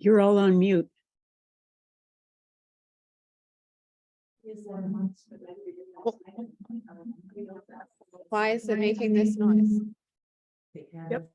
You're all on mute. Why is it making this noise? Yep.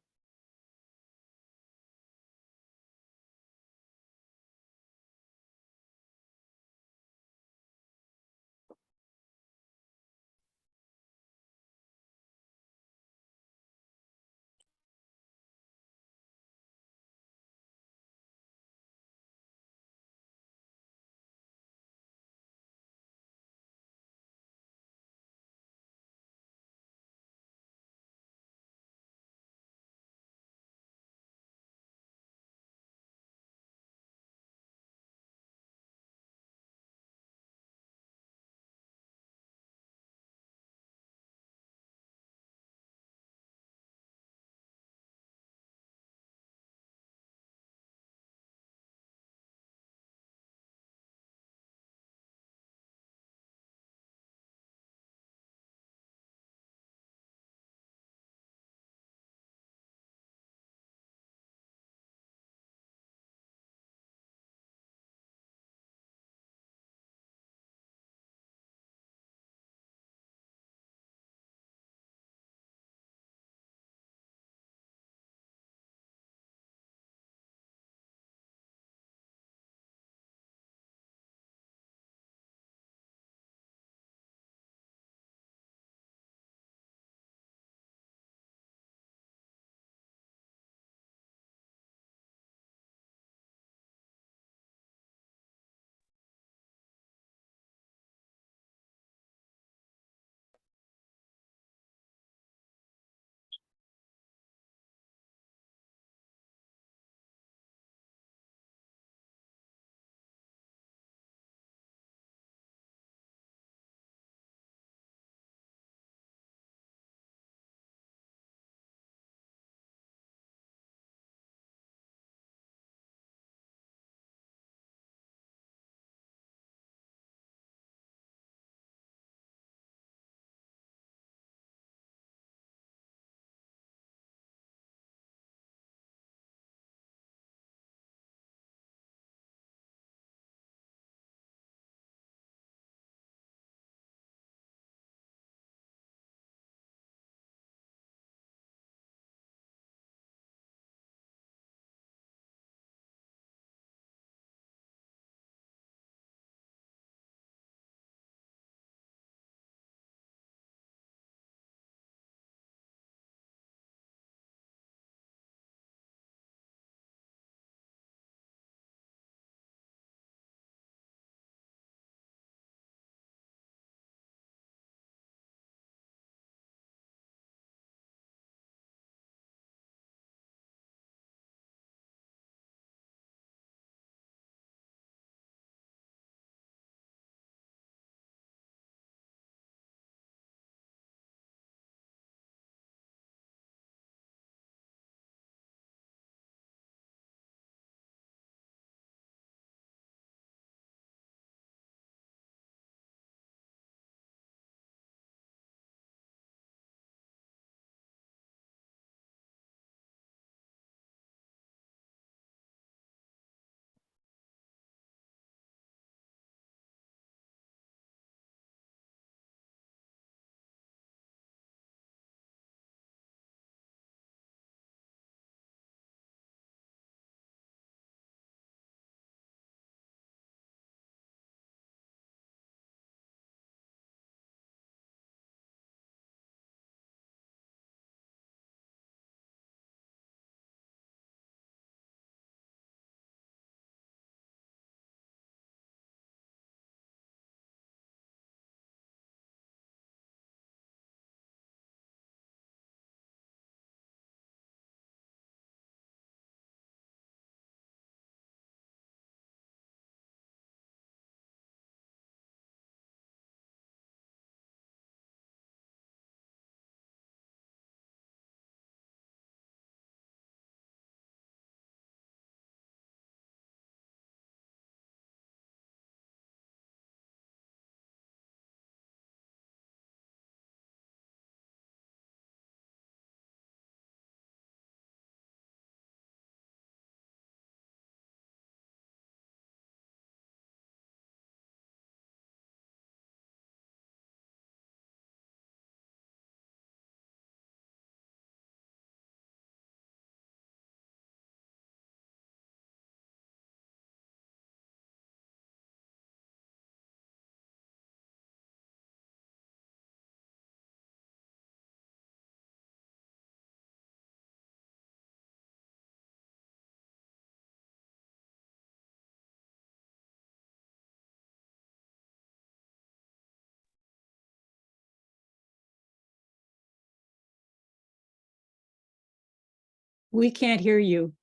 We can't hear you.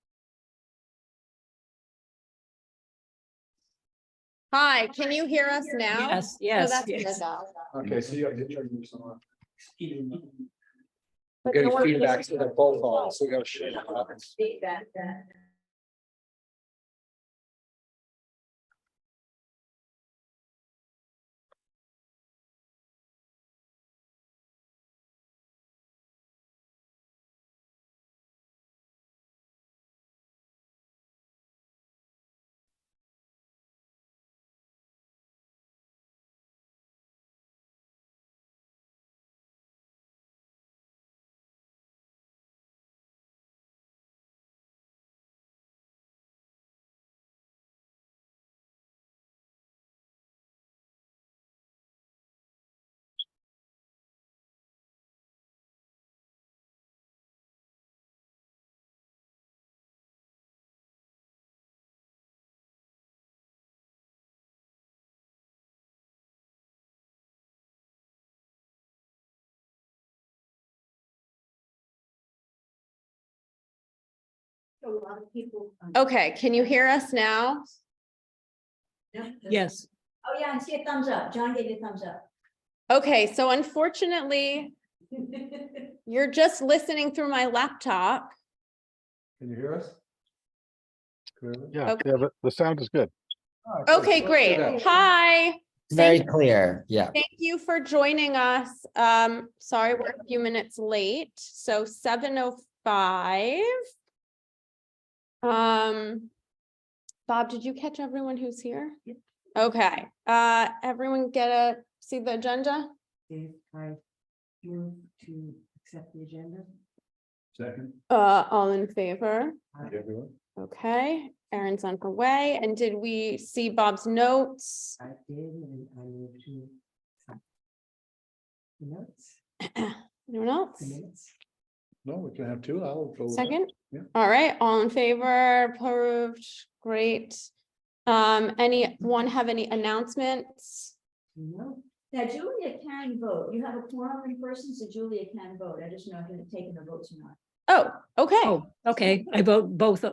Hi, can you hear us now? Yes, Oh, yes, that's yes. good. Okay, so you gotta get your use on. But Getting no one- feedback to the both on, so we gotta share what happens. A lot of people. Okay, can you hear us now? Yes, Oh, yeah, I see a thumbs up. John gave you a thumbs up. Okay, so unfortunately, you're just listening through my laptop. Can you hear us? Clearly? Yeah, Okay. yeah, the sound is good. All right, good. Okay, Let's do great. that. Hi. Very Thank clear, yeah. Thank you for joining us. Sorry, we're a few minutes late. So 7:05. Bob, did you catch everyone who's here? Yep. Okay, everyone see the agenda? Dave, I move to accept the agenda. Second. All in favor? Everyone? Okay, Erin's on her way. And did we see Bob's notes? I did, and I move to accept the notes, Anyone else? the minutes. No, we can have two. I'll go. with that. Second? Yeah. All right, all in favor, approved, great. Anyone have any announcements? No, Now, Julia can vote. You have a quorum in person, so Julia can vote. I just know if you're taking the votes or not. Oh, okay. oh, okay, I vote both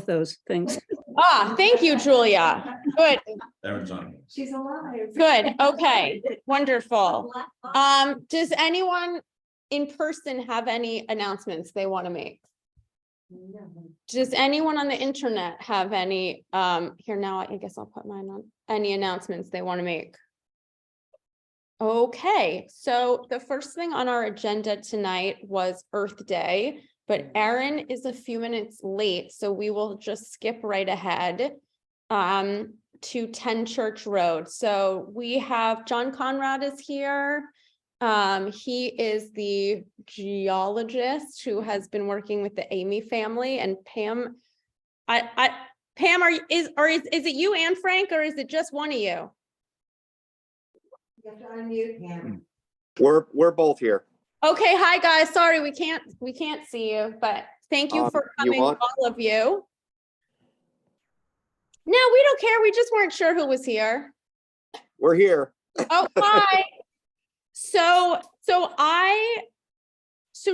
those things. Thank you, Julia. Good, She's alive. good, okay, wonderful. Does anyone in person have any announcements they want to make? Does anyone on the internet have any, here now, I guess I'll put mine on, any announcements they want to make? Okay, so the first thing on our agenda tonight was Earth Day, but Erin is a few minutes late, so we will just skip right ahead to 10 Church Road. So we have John Conrad is here. He is the geologist who has been working with the Amy family, and Pam. Pam, is it you and Frank, or is it just one of you? You have to unmute him. We're both here. Okay, hi guys. Sorry, we can't see you, but thank you for You coming, want- all of you. No, we don't care. We just weren't sure who was here. We're here. Oh, hi. So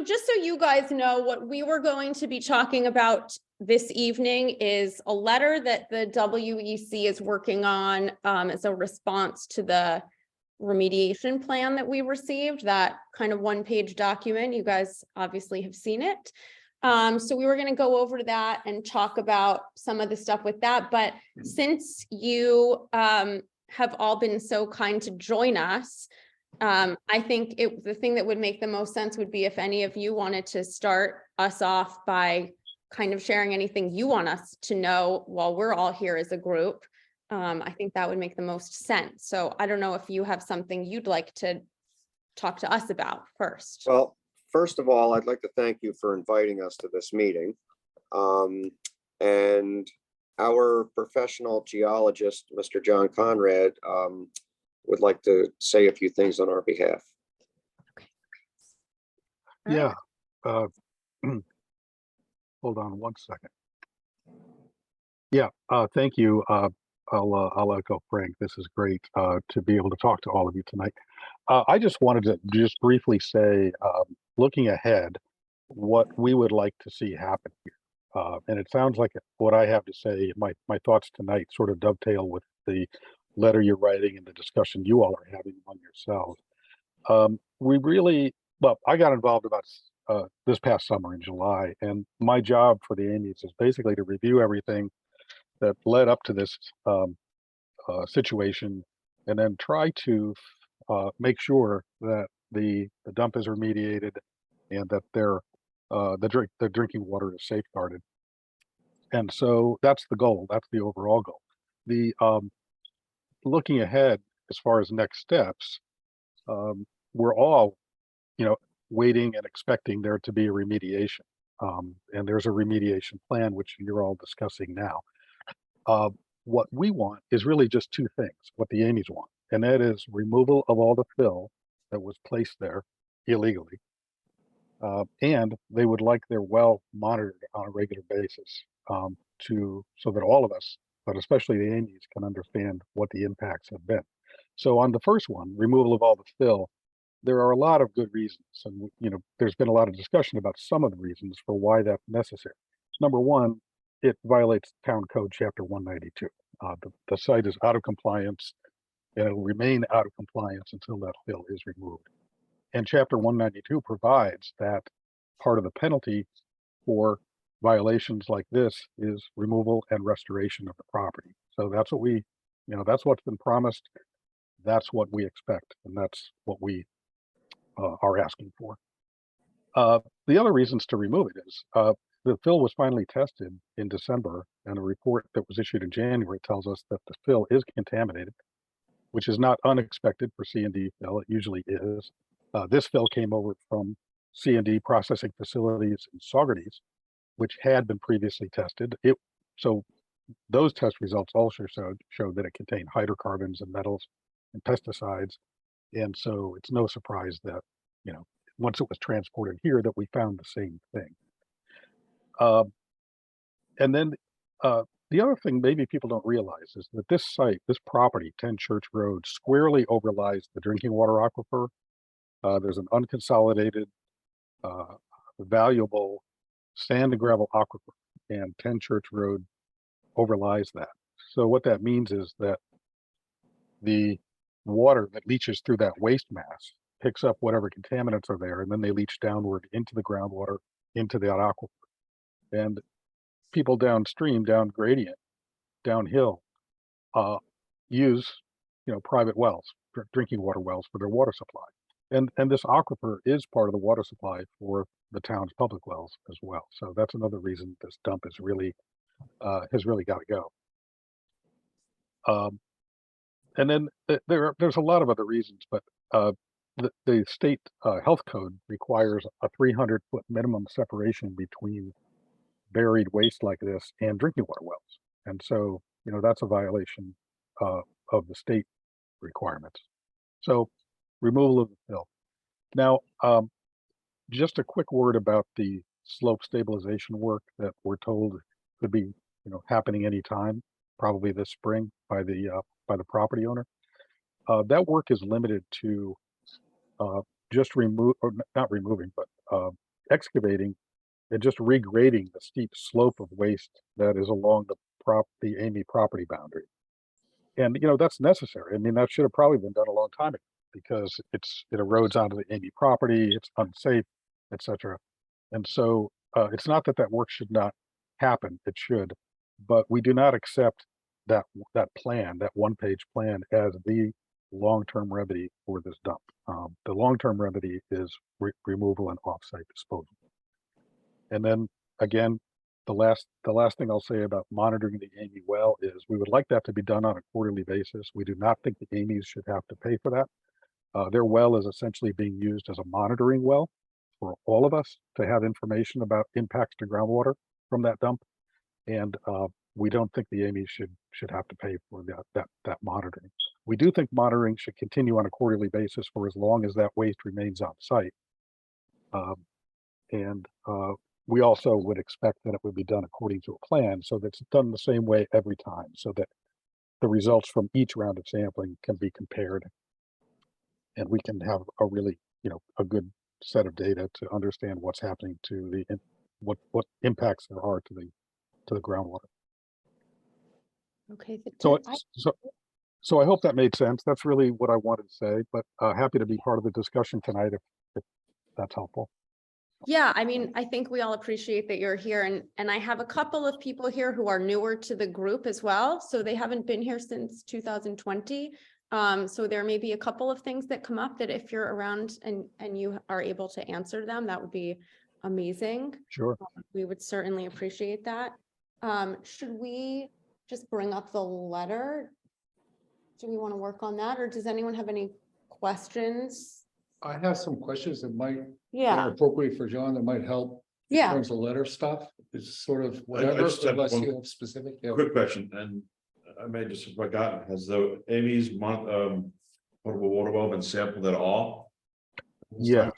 just so you guys know, what we were going to be talking about this evening is a letter that the WEC is working on as a response to the remediation plan that we received, that kind of one-page document. You guys obviously have seen it. So we were going to go over that and talk about some of the stuff with that. But since you have all been so kind to join us, I think the thing that would make the most sense would be if any of you wanted to start us off by kind of sharing anything you want us to know while we're all here as a group. I think that would make the most sense. So I don't know if you have something you'd like to talk to us about first. Well, first of all, I'd like to thank you for inviting us to this meeting. And our professional geologist, Mr. John Conrad, would like to say a few things on our behalf. Yeah. Hold on one second. Yeah, thank you. I'll echo Frank. This is great to be able to talk to all of you tonight. I just wanted to just briefly say, looking ahead, what we would like to see happen here. And it sounds like what I have to say, my thoughts tonight sort of dovetail with the letter you're writing and the discussion you all are having among yourselves. Well, I got involved about this past summer in July, and my job for the Amy's is basically to review everything that led up to this situation, and then try to make sure that the dump is remediated and that the drinking water is safeguarded. And so that's the goal. That's the overall goal. The looking ahead as far as next steps, we're all, waiting and expecting there to be a remediation. And there's a remediation plan, which you're all discussing now. What we want is really just two things, what the Amy's want, and that is removal of all the fill that was placed there illegally. And they would like their well monitored on a regular basis, so that all of us, but especially the Amy's, can understand what the impacts have been. So on the first one, removal of all the fill, there are a lot of good reasons, and there's been a lot of discussion about some of the reasons for why that's necessary. Number one, it violates Town Code Chapter 192. The site is out of compliance, and it will remain out of compliance until that fill is removed. And Chapter 192 provides that part of the penalty for violations like this is removal and restoration of the property. So that's what that's what's been promised. That's what we expect, and that's what we are asking for. The other reasons to remove it is the fill was finally tested in December, and a report that was issued in January tells us that the fill is contaminated, which is not unexpected for C&D fill. It usually is. This fill came over from C&D processing facilities in Saugerties, which had been previously tested. So those test results also showed that it contained hydrocarbons and metals and pesticides. And so it's no surprise that, once it was transported here, that we found the same thing. And then the other thing maybe people don't realize is that this site, this property, 10 Church Road, squarely overlies the drinking water aquifer. There's an unconsolidated, valuable sand and gravel aquifer, and 10 Church Road overlies that. So what that means is that the water that leaches through that waste mass picks up whatever contaminants are there, and then they leach downward into the groundwater, into the aquifer. And people downstream, down gradient, downhill, use private wells, drinking water wells, for their water supply. And this aquifer is part of the water supply for the town's public wells as well. So that's another reason this dump is really has really got to go. And then there's a lot of other reasons, but the state health code requires a 300-foot minimum separation between buried waste like this and drinking water wells. And so, that's a violation of the state requirements. So removal of the fill. Now, just a quick word about the slope stabilization work that we're told could be, happening anytime, probably this spring by the property owner. That work is limited to just not removing, but excavating and just regrading the steep slope of waste that is along the Amy property boundary. And that's necessary. I mean, that should have probably been done a long time ago, because it erodes onto the Amy property, it's unsafe, etc. And so it's not that work should not happen, it should, but we do not accept that plan, that one-page plan, as the long-term remedy for this dump. The long-term remedy is removal and off-site disposal. And then again, the last thing I'll say about monitoring the Amy well is we would like that to be done on a quarterly basis. We do not think the Amy's should have to pay for that. Their well is essentially being used as a monitoring well for all of us to have information about impacts to groundwater from that dump. And we don't think the Amy's should have to pay for that monitoring. We do think monitoring should continue on a quarterly basis for as long as that waste remains on site. And we also would expect that it would be done according to a plan, so that's done the same way every time, so that the results from each round of sampling can be compared, and we can have a really, a good set of data to understand what's happening to what impacts there are to the groundwater. Okay. So I hope that made sense. That's really what I wanted to say, but happy to be part of the discussion tonight if that's helpful. Yeah, I mean, I think we all appreciate that you're here, and I have a couple of people here who are newer to the group as well. So they haven't been here since 2020. So there may be a couple of things that come up that if you're around and you are able to answer them, that would be amazing. Sure. We would certainly appreciate that. Should we just bring up the letter? Do we want to work on that, or does anyone have any questions? I have some questions that might, that are Yeah, appropriate for John, that might help in yeah. terms of letter stuff. It's sort of whatever, just have unless one you have specific. Yeah. Quick question, and I may just have forgotten, has the Amy's potable water well been sampled at all? Yes.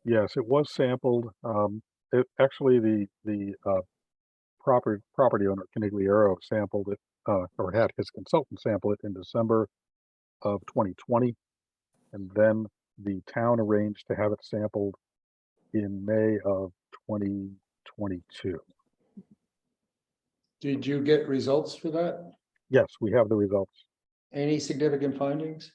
Yes, it was sampled. Actually, the property owner, Canigliaro, sampled it, or had his consultant sample it in December of 2020. And then the town arranged to have it sampled in May of 2022. Did you get results for that? Yes, we have the results. Any significant findings?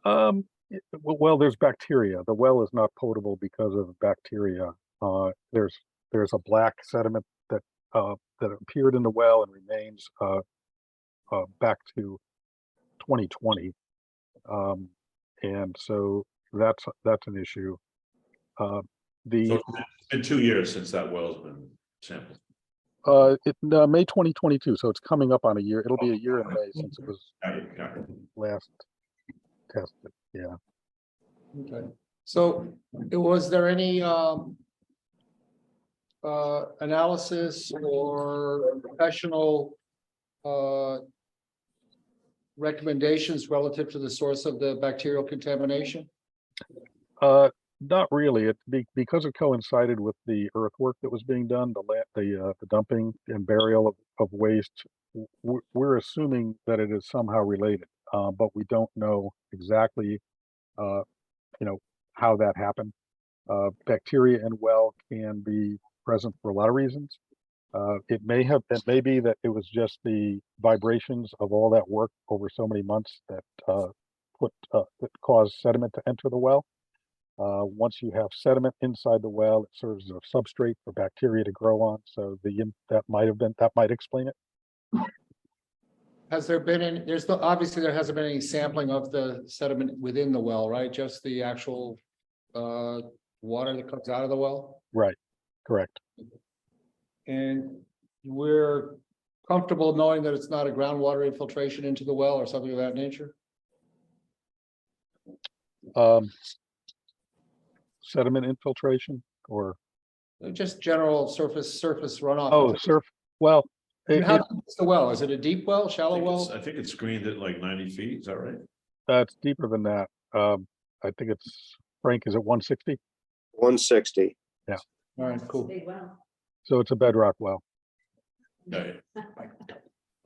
Well, there's bacteria. The well is not potable because of bacteria. There's a black sediment that appeared in the well and remains back to 2020, and so that's an issue. So it's been 2 years since that well's been sampled. May 2022, so it's coming up on a year. It'll be a year in May since it was last tested. Yeah. Okay. So was there any analysis or professional recommendations relative to the source of the bacterial contamination? Not really. Because it coincided with the earthwork that was being done, the dumping and burial of waste. We're assuming that it is somehow related, but we don't know exactly, how that happened. Bacteria in well can be present for a lot of reasons. It may be that it was just the vibrations of all that work over so many months that that caused sediment to enter the well. Once you have sediment inside the well, it serves as a substrate for bacteria to grow on. So that might explain it. Has there been any, obviously there hasn't been any sampling of the sediment within the well, right? Just the actual water that comes out of the well? Right. Correct. And we're comfortable knowing that it's not a groundwater infiltration into the well or something of that nature? Sediment infiltration or Just general surface runoff. Oh, well, How deep is the well? Is it a deep well, shallow well? I think it's screened at like 90 feet, is that right? it's deeper than that. I think it's, Frank, is it 160? 160. All right, cool. Big well. So it's a bedrock well. Yeah.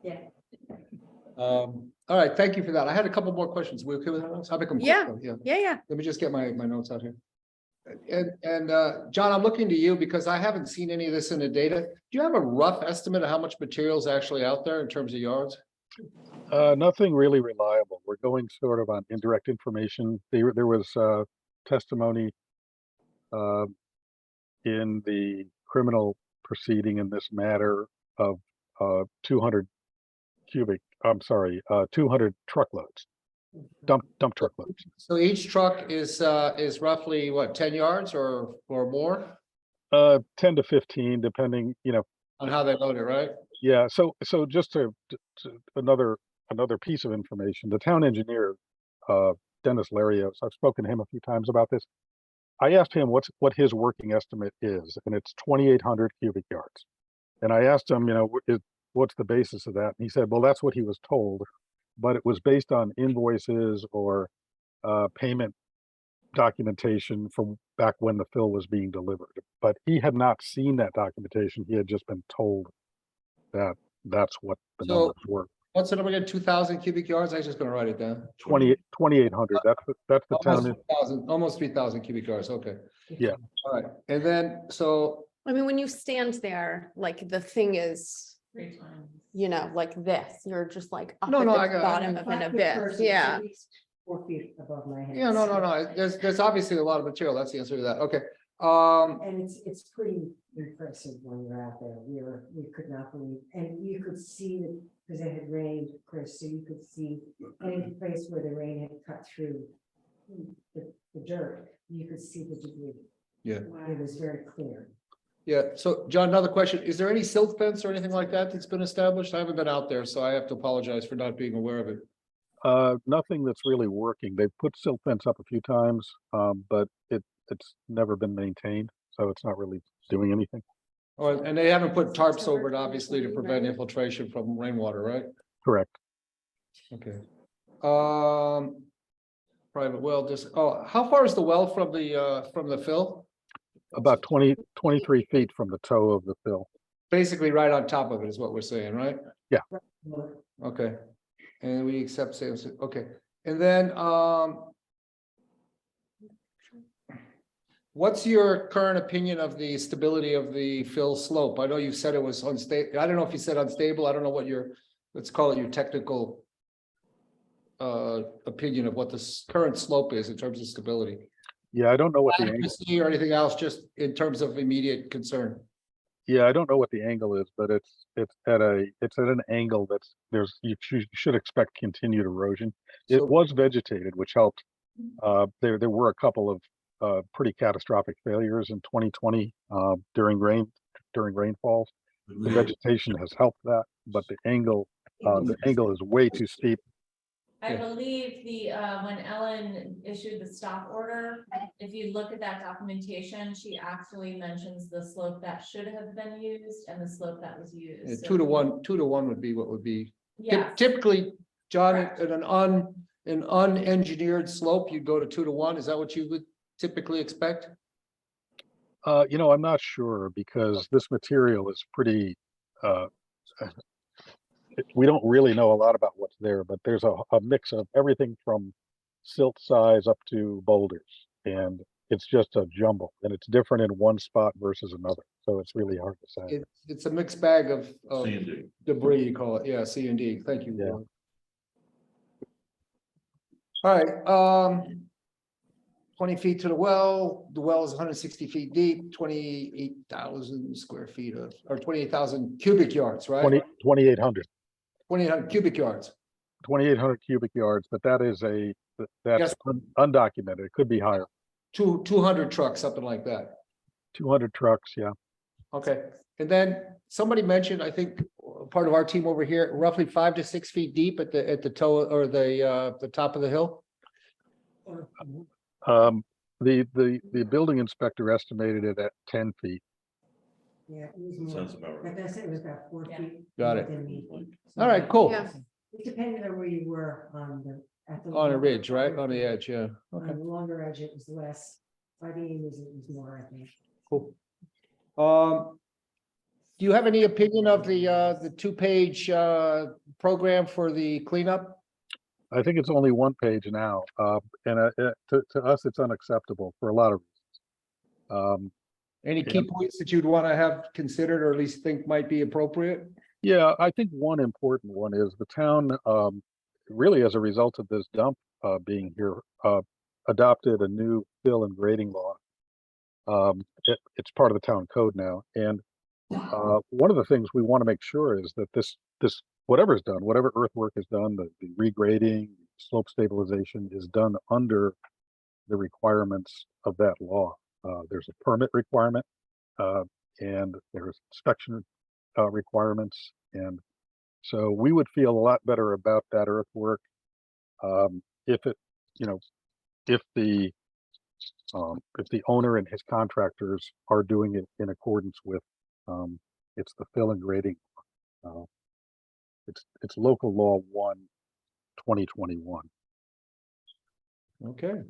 Yeah. All right, thank you for that. I had a couple more questions. We okay with that? I'll make them quick, Yeah. though. Yeah. Yeah. Let me just get my notes out here. And John, I'm looking to you because I haven't seen any of this in the data. Do you have a rough estimate of how much material is actually out there in terms of yards? Nothing really reliable. We're going sort of on indirect information. There was testimony in the criminal proceeding in this matter of 200 truckloads, dump truckloads. So each truck is roughly what, 10 yards or more 10 to 15, depending, on how they load it, right? Yeah. So just to another piece of information, the town engineer, Dennis Larios, I've spoken to him a few times about this. I asked him what his working estimate is, and it's 2,800 cubic yards. And I asked him, what's the basis of that? And he said, well, that's what he was told, but it was based on invoices or payment documentation from back when the fill was being delivered. But he had not seen that documentation. He had just been told that that's what the numbers were. What's the number again? 2,000 cubic yards? I was just gonna write it down. 2,800. That's the town. Almost 3,000 cubic yards. Okay. Yeah. All right. And then, so, I mean, when you stand there, like the thing is, you know, like this, you're just like up No, at no, the I got- bottom of an 5 foot abyss, person, yeah. at least 4 feet above my head. yeah, no. There's obviously a lot of material. That's the answer to that. Okay. And it's pretty impressive when you're out there. We could not believe, and you could see that, because it had rained, Chris, so you could see any place where the rain had cut through the dirt, you could see the debris. Yeah. It was very clear. Yeah. So John, another question. Is there any silt fence or anything like that that's been established? I haven't been out there, so I have to apologize for not being aware of it. Nothing that's really working. They've put silt fence up a few times, but it's never been maintained, so it's not really doing anything. Oh, and they haven't put tarps over it, obviously, to prevent infiltration from rainwater, right? Correct. Okay. Private well, just, how far is the well from the fill? About 23 feet from the toe of the fill. Basically right on top of it is what we're saying, right? Well, Okay. And we accept sales, okay. And then, what's your current opinion of the stability of the fill slope? I know you said it was unstable. I don't know if you said unstable. I don't know what your, let's call it your technical opinion of what the current slope is in terms of stability. Yeah, I don't know what the angle. Accuracy or anything else, just in terms of immediate concern. Yeah, I don't know what the angle is, but it's at an angle that's you should expect continued erosion. It So- was vegetated, which helped. There were a couple of pretty catastrophic failures in 2020 during rainfalls. The vegetation has helped that, but the angle is way too steep. I Yeah. believe when Ellen issued the stop order, if you look at that documentation, she actually mentions the slope that should have been used and the slope that was used. Yeah, So- 2-to-1 would be what would be. Yes, Typically, John, Correct. in an unengineered slope, you go to 2-to-1. Is that what you would typically expect? I'm not sure because this material is pretty, we don't really know a lot about what's there, but there's a mix of everything from silt size up to boulders. And it's just a jumble and it's different in one spot versus another. So it's really hard to say. It's a mixed bag of C and D. debris, you call it. Yeah, C and D. Thank you. Yeah. Warren. All right, 20 feet to the well is 160 feet deep, 28,000 square feet or 28,000 cubic yards, right? 2,800. 2,800 cubic yards. 2,800 cubic yards, but that's Yes. undocumented. It could be higher. 200 trucks, something like that. 200 trucks, yeah. Okay, and then somebody mentioned, I think, part of our team over here, roughly 5 to 6 feet deep at the toe or the top of the hill. The building inspector estimated it at 10 feet. Yeah, it was more, Sounds about like right. I said, it was about 4 Yeah. feet. Got more it. than- All right, cool. Yeah. It depended on where you were at the. On a ridge, right? On the edge, yeah. On Okay, the longer edge, it was less. By the end, it was more, I think. cool. Do you have any opinion of the 2-page program for the cleanup? I think it's only one page now, and to us, it's unacceptable for a lot of reasons. Any key points that you'd want to have considered or at least think might be appropriate? Yeah, I think one important one is the town, really as a result of this dump being here, adopted a new fill and grading law. It's part of the town code now, and one of the things we want to make sure is that this whatever's done, whatever earthwork is done, the regrading, slope stabilization is done under the requirements of that law. There's a permit requirement, and there's inspection requirements, and so we would feel a lot better about that earthwork if the owner and his contractors are doing it in accordance with it's the fill and grading. It's local law 1/2021. Okay,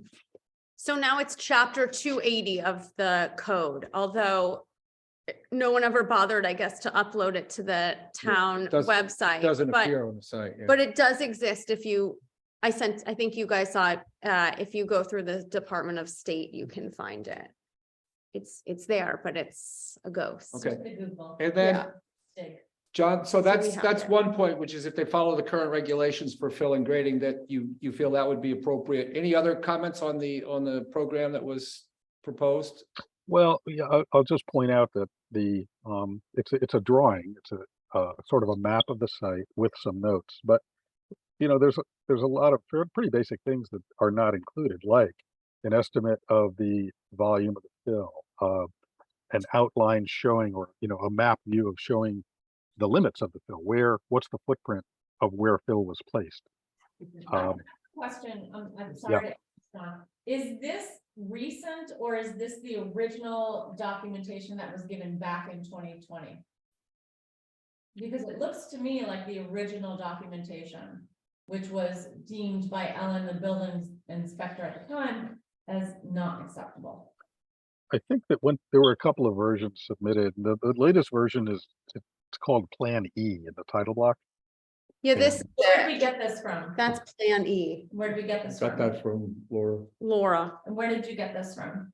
So now it's chapter 280 of the code, although no one ever bothered, I guess, to upload it to the town does- website. Doesn't but- appear on the site. Yeah. But it does exist if you, I think you guys saw it, if you go through the Department of State, you can find it. It's there, but it's a ghost. Okay. The Google. And then, Yeah. Dig. John, so we that's, have that's it. one point, which is if they follow the current regulations for fill and grading, that you feel that would be appropriate. Any other comments on the program that was proposed? Well, yeah, I'll just point out that it's a drawing. It's a sort of a map of the site with some notes, but there's a lot of pretty basic things that are not included, like an estimate of the volume of the fill, an outline showing, or a map view of showing the limits of the fill, what's the footprint of where fill was placed. Question, I'm sorry. to ask, is this recent or is this the original documentation that was given back in 2020? Because it looks to me like the original documentation, which was deemed by Ellen, the building inspector at the time, as not acceptable. I think that when there were a couple of versions submitted, the latest version it's called Plan E in the title block. Yeah, this, Where did we get this from? that's Plan E, Where did we get this Got from? that from Laura. Laura. And where did you get this from?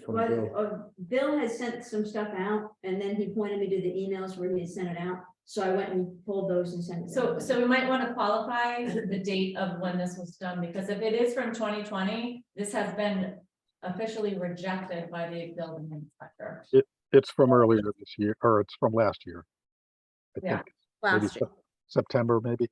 From But, Bill. Bill had sent some stuff out, and then he pointed me to the emails where he had sent it out, so I went and pulled those and sent it. So we might want to qualify the date of when this was done, because if it is from 2020, this has been officially rejected by the building inspector. It's from earlier this year, or it's from last year. I Yeah. think maybe Last year. September, maybe.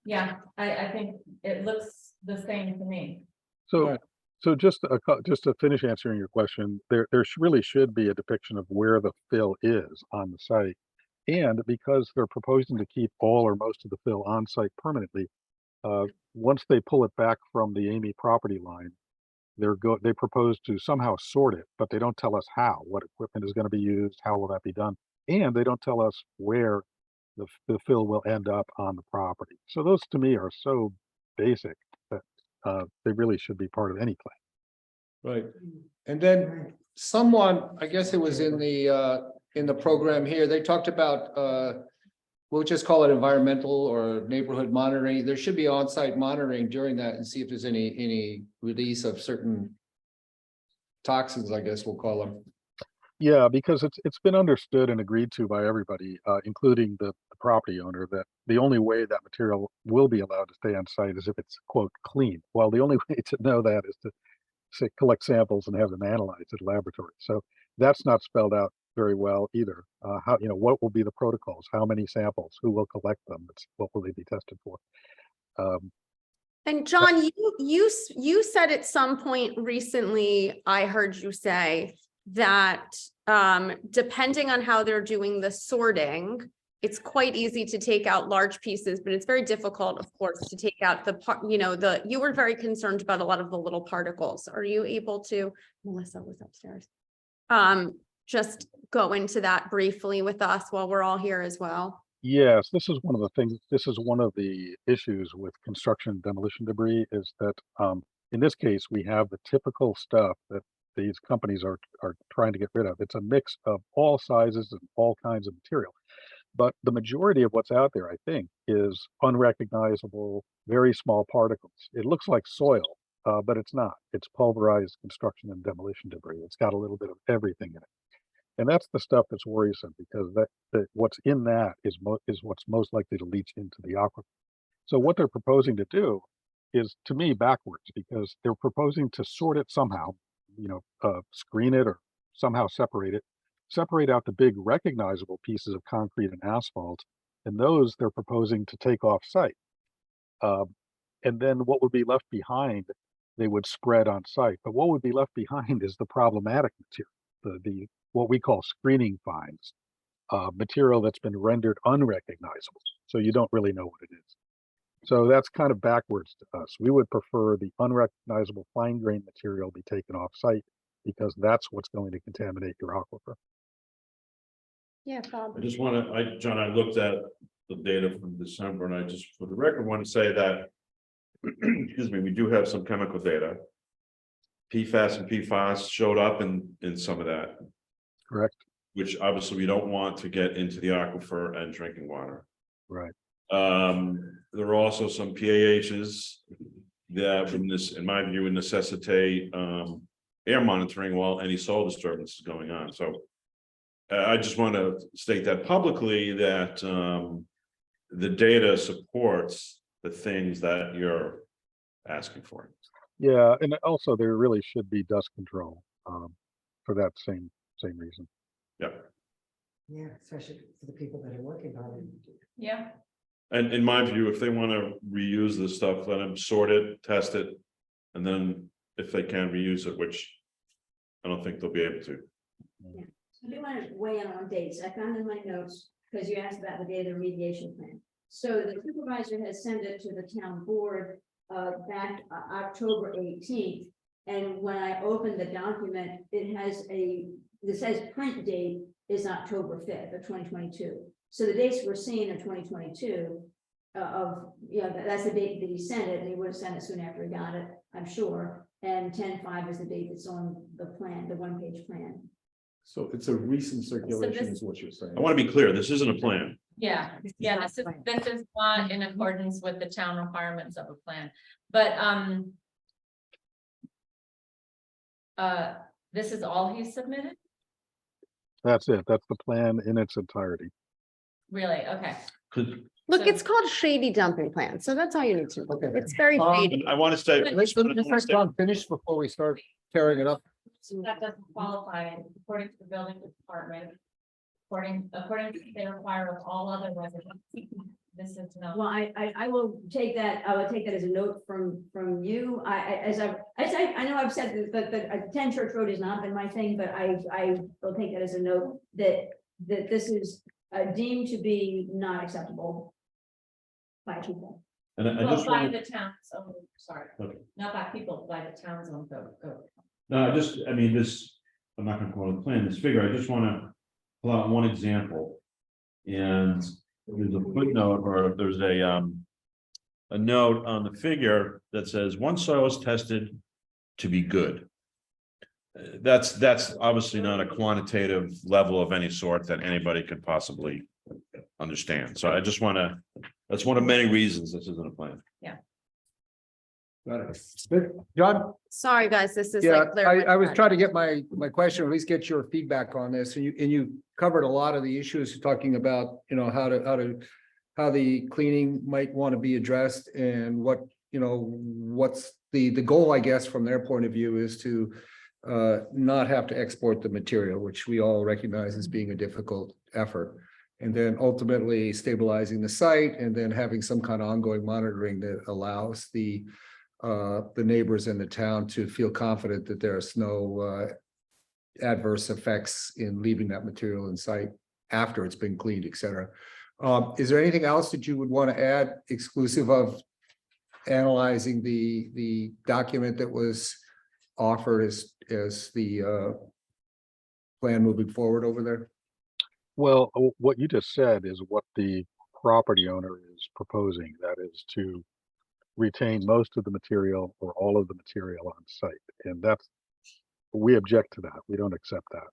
Yeah, I think it looks the same to me. So, Right. so just to finish answering your question, there really should be a depiction of where the fill is on the site. And because they're proposing to keep all or most of the fill on site permanently, once they pull it back from the Amy property line, they propose to somehow sort it, but they don't tell us how, what equipment is going to be used, how will that be done, and they don't tell us where the fill will end up on the property. So those to me are so basic that they really should be part of any plan. Right. And then someone, I guess it was in the program here, they talked about we'll just call it environmental or neighborhood monitoring. There should be on-site monitoring during that and see if there's any release of certain toxins, I guess we'll call them. Yeah, because it's been understood and agreed to by everybody, including the property owner, that the only way that material will be allowed to stay on site is if it's, quote, clean. Well, the only way to know that is to collect samples and have them analyzed at a laboratory. So that's not spelled out very well either. What will be the protocols? How many samples? Who will collect them? What will they be tested for? And John, you said at some point recently, I heard you say that depending on how they're doing the sorting, it's quite easy to take out large pieces, but it's very difficult, of course, to take out the part, you were very concerned about a lot of the little particles. Are you able to, Melissa was upstairs, just go into that briefly with us while we're all here as well? Yes, this is one of the things, this is one of the issues with construction demolition debris, is that in this case, we have the typical stuff that these companies are trying to get rid of. It's a mix of all sizes and all kinds of material. But the majority of what's out there, I think, is unrecognizable, very small particles. It looks like soil, but it's not. It's pulverized construction and demolition debris. It's got a little bit of everything in it. And that's the stuff that's worrisome, because that what's in that is what's most likely to leach into the aquifer. So what they're proposing to do is, to me, backwards, because they're proposing to sort it somehow, screen it or somehow separate out the big recognizable pieces of concrete and asphalt, and those they're proposing to take off site. And then what would be left behind, they would spread on site. But what would be left behind is the problematic material, the what we call screening fines, material that's been rendered unrecognizable. So you don't really know what it is. So that's kind of backwards to us. We would prefer the unrecognizable fine grained material be taken off site, because that's what's going to contaminate your aquifer. Yeah, Bob. I just want to, John, I looked at the data from December, and I just, for the record, want to say that, excuse me, we do have some chemical data. PFAS and PFAS showed up in some of that. Correct. which obviously we don't want to get into the aquifer and drinking water. Right. There are also some PAHs that in my view, would necessitate air monitoring while any soil disturbance is going on. So I just want to state that publicly that the data supports the things that you're asking for. Yeah, and also there really should be dust control for that same reason. Yeah. Yeah, especially for the people that are working on it. Yeah, And in my view, if they want to reuse this stuff, let them sort it, test it, and then if they can reuse it, which I don't think they'll be able to. I do want to weigh in on dates. I found in my notes, because you asked about the date of the remediation plan. So the supervisor has sent it to the town board back October 18th. And when I opened the document, it says print date is October 5th of 2022. So the dates we're seeing are 2022 that's the date that he sent it, and he would have sent it soon after he got it, I'm sure. And 10/5 is the date that's on the plan, the one-page plan. So it's a recent circulation this- is what you're saying. I want to be clear, this isn't a plan. yeah, this is not in accordance with the town requirements of a plan, but this is all he submitted? That's it. That's the plan in its entirety. Really? Okay. Look, So- it's called shady dumping plan, so that's all you need to know. Okay. It's very shady. I want to say. Let's let John finish before we start tearing it up. That doesn't qualify according to the building department. According to they require of all other residents. This is not. Well, I will take that, I will take that as a note from you. As I know I've said that 10 Church Road has not been my thing, but I will take that as a note that this is deemed to be not acceptable by people. And I Well, just by want, the town's own, sorry, Okay. not by people, by the town's own code. no, I mean, this, I'm not gonna call it a plan, this figure, I just wanna pull out one example. And there's a footnote, or there's a note on the figure that says, once soil is tested to be good. That's obviously not a quantitative level of any sort that anybody could possibly understand. So I just wanna, that's one of many reasons this isn't a plan. Got it. John? Sorry, guys, this is Yeah, like. clear I was cut. trying to get my question, or at least get your feedback on this, and you covered a lot of the issues, talking about, how the cleaning might want to be addressed, and what's the goal, I guess, from their point of view, is to not have to export the material, which we all recognize as being a difficult effort. And then ultimately stabilizing the site, and then having some kind of ongoing monitoring that allows the neighbors in the town to feel confident that there's no adverse effects in leaving that material in site after it's been cleaned, et cetera. Is there anything else that you would want to add, exclusive of analyzing the document that was offered as the plan moving forward over there? Well, what you just said is what the property owner is proposing. That is to retain most of the material or all of the material on site. And we object to that. We don't accept that.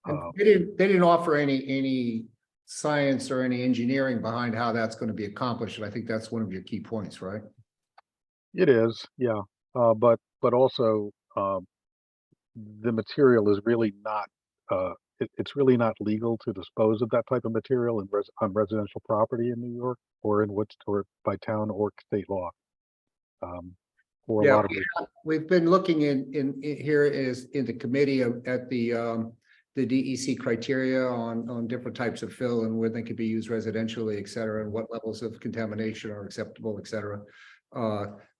And they didn't offer any science or any engineering behind how that's going to be accomplished. And I think that's one of your key points, right? It is, yeah. But also, the material is really not, it's really not legal to dispose of that type of material on residential property in New York or in Woodstock, or by town or state law. For a Yeah, lot of reasons. we've been looking in here is in the committee at the DEC criteria on different types of fill and where they could be used residentially, et cetera, and what levels of contamination are acceptable, et cetera.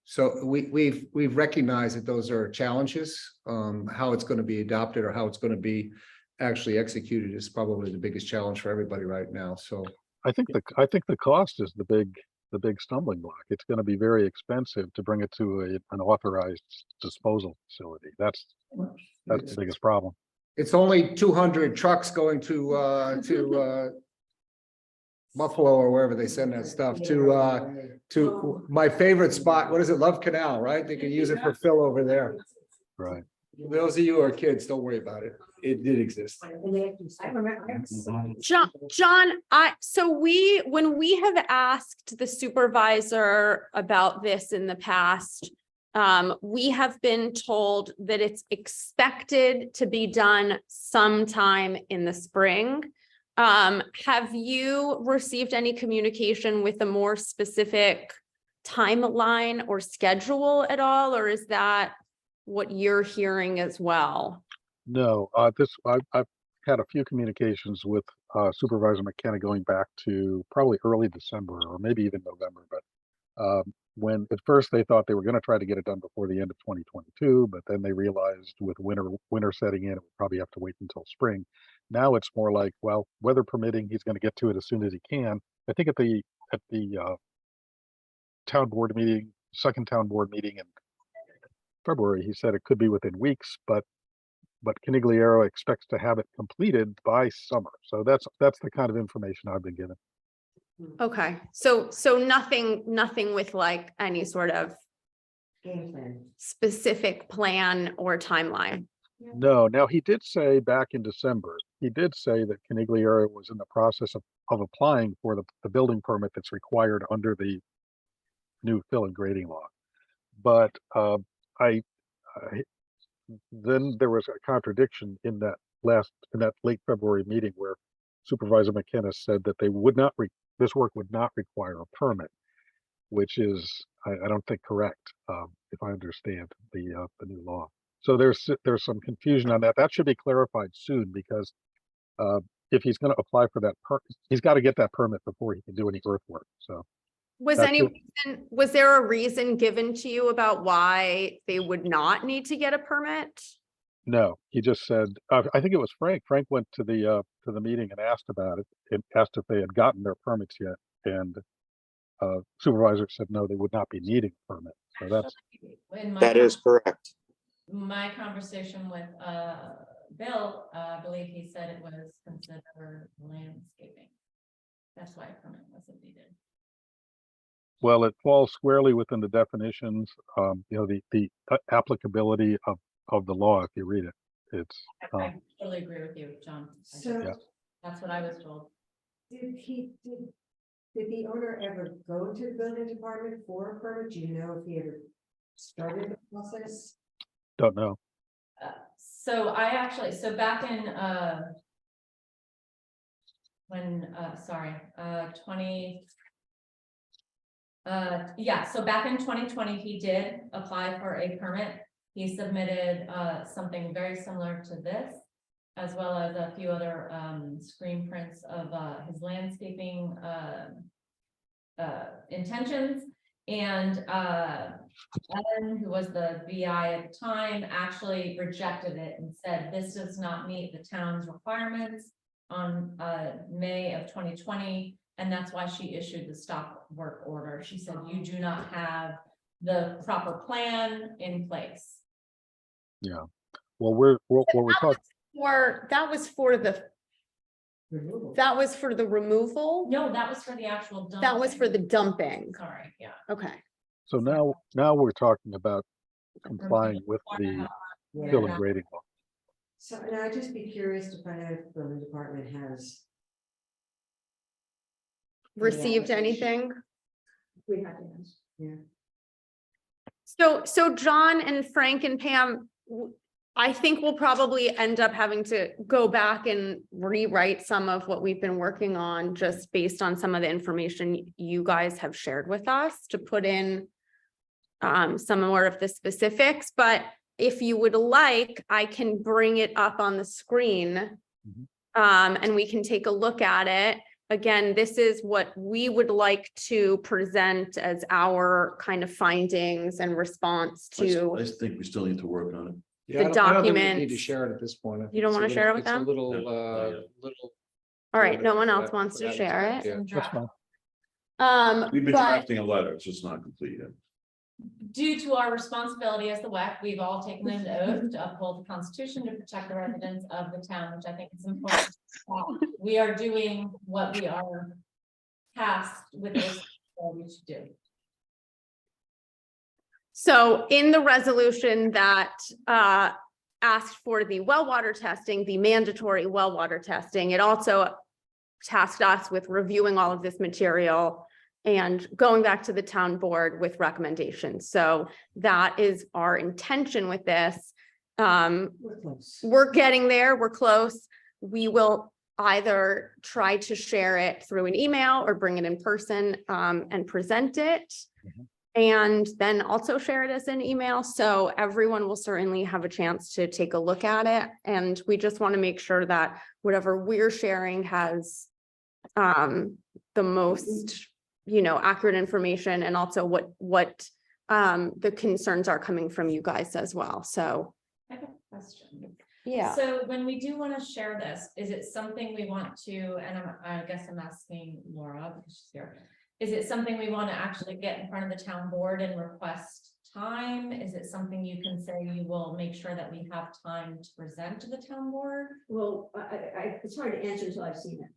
So we've recognized that those are challenges. How it's going to be adopted or how it's going to be actually executed is probably the biggest challenge for everybody right now. So I think the cost is the big stumbling block. It's going to be very expensive to bring it to an authorized disposal facility. That's the biggest problem. it's only 200 trucks going to Buffalo or wherever they send that stuff to my favorite spot. What is it? Love Canal, right? They can use it for fill over there. Right. Those of you who are kids, don't worry about it. It did exist. And they, I remember. John, when we have asked the supervisor about this in the past, we have been told that it's expected to be done sometime in the spring. Have you received any communication with a more specific timeline or schedule at all, or is that what you're hearing as well? No, I've had a few communications with Supervisor McKenna going back to probably early December or maybe even November, but when at first they thought they were going to try to get it done before the end of 2022, but then they realized with winter setting in, it would probably have to wait until spring. Now it's more like, well, weather permitting, he's going to get to it as soon as he can. I think at the town board meeting, second town board meeting in February, he said it could be within weeks, but Canigliaro expects to have it completed by summer. So that's the kind of information I've been given. Okay, so nothing with like any sort of Game plan. specific plan or timeline. No, now he did say back in December, he did say that Canigliaro was in the process of applying for the building permit that's required under the new fill and grading law. But then there was a contradiction in that late February meeting where Supervisor McKenna said that they would not this work would not require a permit, which is I don't think correct if I understand the new law. So there's some confusion on that. That should be clarified soon because if he's going to apply for that he's got to get that permit before he can do any earthwork. So Was there a reason given to you about why they would not need to get a permit? no, he just said, I think it was Frank. Frank went to the meeting and asked about it and asked if they had gotten their permits yet. And supervisor said, no, they would not be needing a permit. So That is correct. My conversation with Bill, I believe he said it was considered landscaping. That's why a permit wasn't needed. well, it falls squarely within the definitions, the applicability of the law. If you read it, it's, I totally agree with you, John. So That's what I was told. did the owner ever go to the building department for a permit? Do you know if he ever started the process? don't know. So back in, so back in 2020, he did apply for a permit. He submitted, something very similar to this, as well as a few other, screen prints of, his landscaping, intentions. And, Ellen, who was the VI at the time, actually rejected it and said, this does not meet the town's requirements on May of 2020. And that's why she issued the stop work order. She said, you do not have the proper plan in place. Yeah. Well, we're talking. That was for the removal? No, that was for the actual dumping. That was for the dumping. Sorry, yeah. Okay. So now we're talking about complying with the fill and grading law. So, and I'd just be curious to find out if the building department has. Received anything? We have, yeah. So John and Frank and Pam, I think we'll probably end up having to go back and rewrite some of what we've been working on just based on some of the information you guys have shared with us to put in some more of the specifics. But if you would like, I can bring it up on the screen and we can take a look at it. Again, this is what we would like to present as our kind of findings and response to. I think we still need to work on it. Yeah, I don't think we need to share it at this point. I think You don't it's a wanna little- share it with it's a them? little, No. little. All right, no one for else that- wants for to that share intent, it. yeah. That's fine. We've been But drafting a letter, it's just not complete yet. Due to our responsibility as the WEC, we've all taken an oath to uphold the Constitution to protect the residents of the town, which I think is important. We are doing what we are tasked with this, we should do. so in the resolution that asked for the well water testing, the mandatory well water testing. It also tasked us with reviewing all of this material and going back to the town board with recommendations. So that is our intention with this. We're close. We're getting there, we're close. We will either try to share it through an email or bring it in person and present it. Mhm. And then also share it as an email. So everyone will certainly have a chance to take a look at it. And we just want to make sure that whatever we're sharing has the most, accurate information, and also what the concerns are coming from you guys as well. So, I have a question. yeah. So when we do want to share this, is it something we want to, and I guess I'm asking Laura because she's here. Is it something we want to actually get in front of the town board and request time? Is it something you can say you will make sure that we have time to present to the town board? Well, it's hard to answer until I've seen it.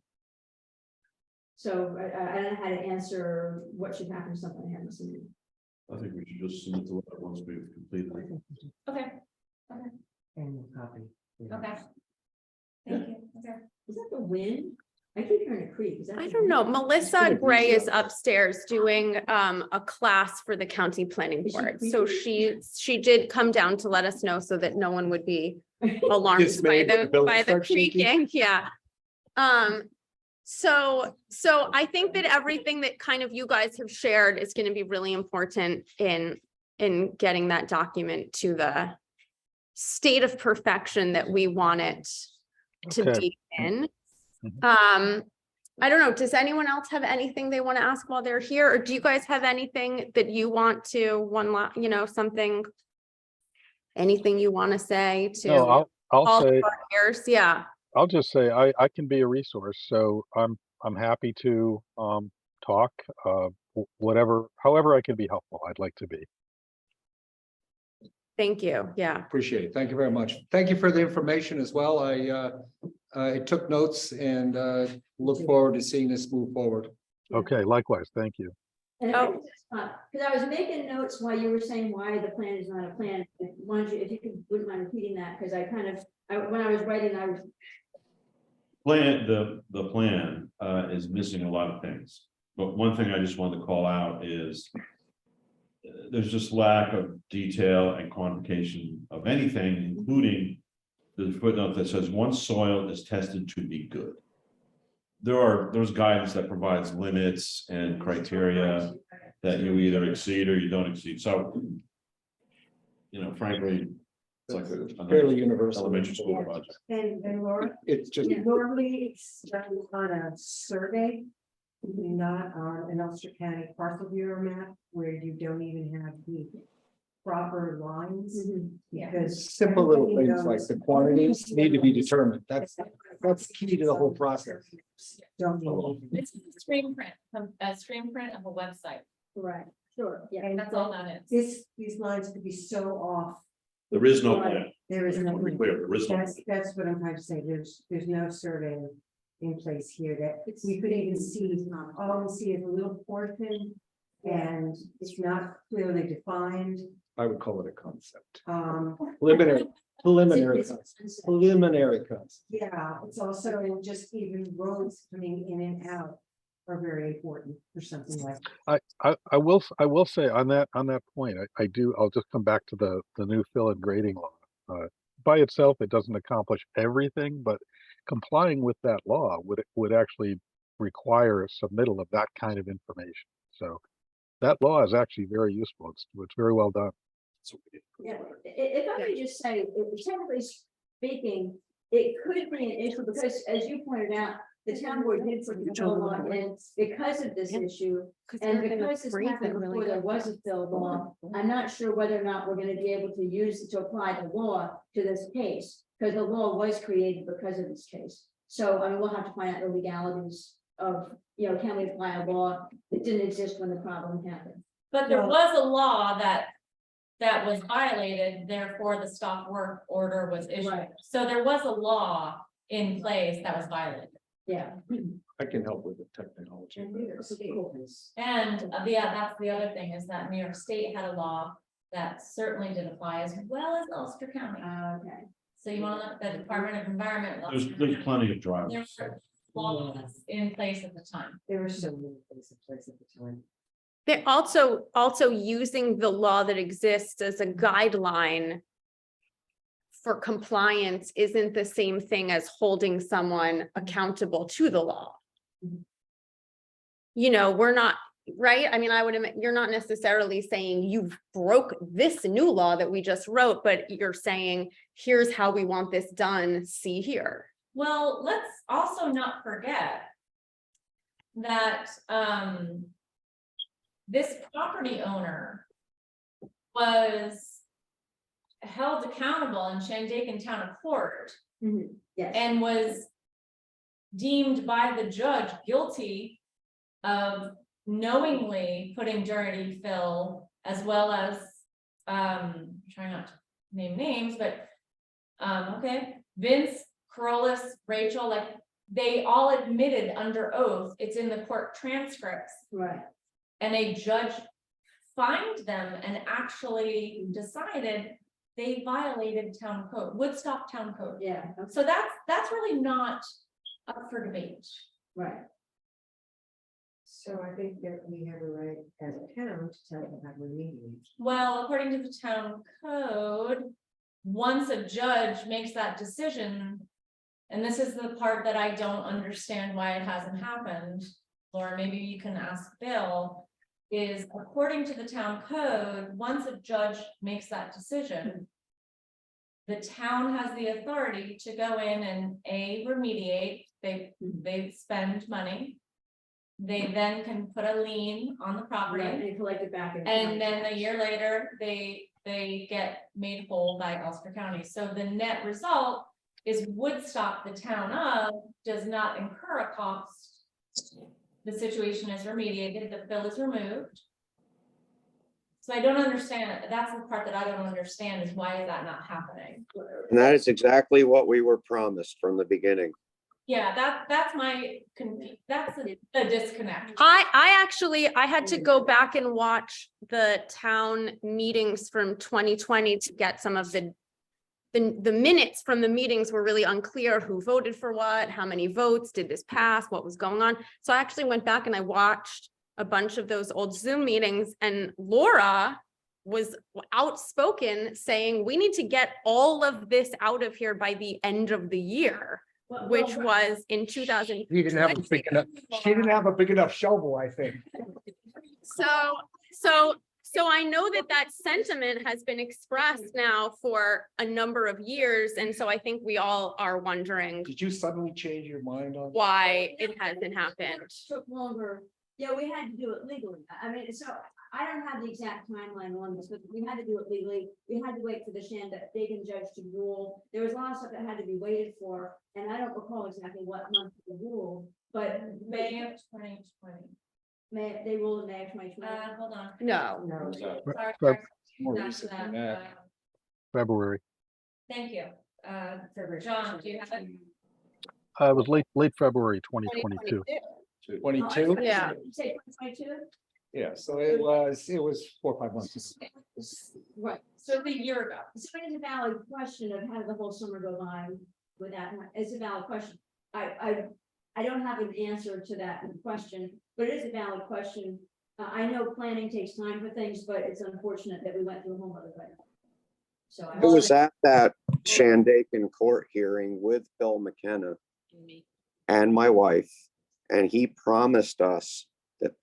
So I don't know how to answer what should happen to something I haven't seen. I think we should just submit to it once we've completed it. Okay, And a copy. okay. Thank you, okay. Is that the wind? I keep hearing a creak. Is that? I the don't know. wind? Melissa Gray is upstairs doing a class for the county planning Is she board. So creepy? she did come down to let us know so that no one would be alarmed by Dismayed when the building by the starts shaking. creaking. Yeah. So I think that everything that kind of you guys have shared is going to be really important in getting that document to the state of perfection that we want it to Okay. be in. Mhm. I don't know, does anyone else have anything they want to ask while they're here? Or do you guys have anything that you want to, anything you want to say to No, all I'll of say, our ears? Yeah. I'll just say I can be a resource, so I'm happy to talk, however I can be helpful, I'd like to be. Thank you. Yeah. Appreciate it. Thank you very much. Thank you for the information as well. I took notes and look forward to seeing this move forward. Yeah. Okay, likewise, thank you. And Oh. because I was making notes while you were saying why the plan is not a plan. If you wouldn't mind repeating that, because when I was writing, I was. The plan is missing a lot of things, but one thing I just wanted to call out is there's just lack of detail and quantification of anything, including the footnote that says once soil is tested to be good. There's guidance that provides limits and criteria that you either exceed or you don't exceed. So, frankly, it's like a Fairly universal. elementary school project. And Laura, It's just, normally it's done on a survey, not on an Ulster County parcel bureau map, where you don't even have the proper lines. Because simple little things like the quantities need to be determined. That's key to the whole process. Don't need. It's a screen print, a screen print of a website. Right, sure, yeah. And That's all that is. these lines could be so off. There is no plan. There is no. To be clear, there is no. That's what I'm trying to say. There's no survey in place here that we could even see. All we see is a little portion, and it's not clearly defined. I would call it a concept. Preliminary concept. Preliminary concept. Yeah, it's also just even roads coming in and out are very important for something like. I will say on that point, I'll just come back to the new fill and grading law. By itself, it doesn't accomplish everything, but complying with that law would actually require a submittal of that kind of information. So that law is actually very useful. It's very well done. Yeah, if I could just say, technically speaking, it could be an issue because, as you pointed out, the town board did put the fill law in because of this issue. And because this happened before there was a fill law, I'm not sure whether or not we're gonna be able to use to apply the law to this case. Because the law was created because of this case. So I mean, we'll have to find out the legalities of, can we apply a law that didn't exist when the problem happened? But there was a law that was violated, therefore the stop work order was issued. Right. So there was a law in place that was violated. Yeah. I can help with the technology. And yeah, that's the other thing is that New York State had a law that certainly did apply as well as Ulster County. Okay. So you want to look at the Department of Environment. There's plenty of There drivers. were laws in place at the time. There were so many things in place at the time. They're also using the law that exists as a guideline for compliance isn't the same thing as holding someone accountable to the law. You know, we're not, right? I mean, I would admit, you're not necessarily saying you broke this new law that we just wrote, but you're saying, here's how we want this done, see here. Well, let's also not forget that this property owner was held accountable in Shandaken Town Court Yes. and was deemed by the judge guilty of knowingly putting dirty fill, as well as trying not to name names, but okay, Vince, Corollas, Rachel, like they all admitted under oath, it's in the court transcripts, Right. and a judge fined them and actually decided they violated town code, Woodstock town code. Yeah. Okay. So that's really not up for debate. Right. So I think that we have a right as a town to tell them how to remediate. Well, according to the town code, once a judge makes that decision, and this is the part that I don't understand why it hasn't happened, Laura, maybe you can ask Bill, is according to the town code, once a judge makes that decision, the town has the authority to go in and remediate, they spend money. They then can put a lien on the property. Right, and collect it back. And then a year later, they get made whole by Ulster County. So the net result is Woodstock, the town of, does not incur a cost. The situation is remediated, the bill is removed. So I don't understand, that's the part that I don't understand, is why is that not happening? And that is exactly what we were promised from the beginning. Yeah, that's the disconnect. I had to go back and watch the town meetings from 2020 to get some of the minutes from the meetings were really unclear who voted for what, how many votes, did this pass, what was going on. So I actually went back and I watched a bunch of those old Zoom meetings, and Laura was outspoken saying, we need to get all of this out of here by the end of the year, which was in 2000. She didn't have a big enough shovel, I think. So I know that sentiment has been expressed now for a number of years. And so I think we all are wondering Did you suddenly change your mind on? why it hasn't happened. Took longer. Yeah, we had to do it legally. I mean, so I don't have the exact timeline on this, but we had to do it legally. We had to wait for the Shandaken judge to rule. There was a lot of stuff that had to be waited for, and I don't recall exactly what month the rule, but May of 2020. They ruled in May of 2020. Hold on. No. No, Sorry. More Back recent to than that. that. February. Thank you. February. John, do you have it? It was late February 2022. 22? Yeah. You say 2022? Yeah, so it was 4 or 5 months. Right. So the year ago. So it is a valid question of how did the whole summer go by without, it's a valid question. I don't have an answer to that question, but it is a valid question. I know planning takes time for things, but it's unfortunate that we went through a whole other way. So I I was at that Shandaken court hearing with Bill McKenna and my wife, and he promised us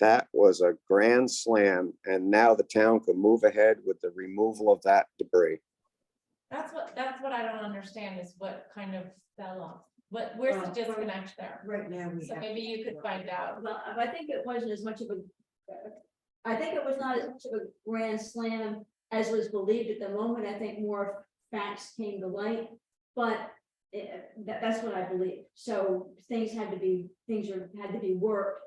that was a grand slam, and now the town could move ahead with the removal of that debris. That's what I don't understand is what kind of fell off. Where's the disconnect there? right now we So have. maybe you could find out. Well, I think it wasn't as much of I think it was not as much of a grand slam as was believed at the moment. I think more facts came to light, but that's what I believe. So things had to be worked.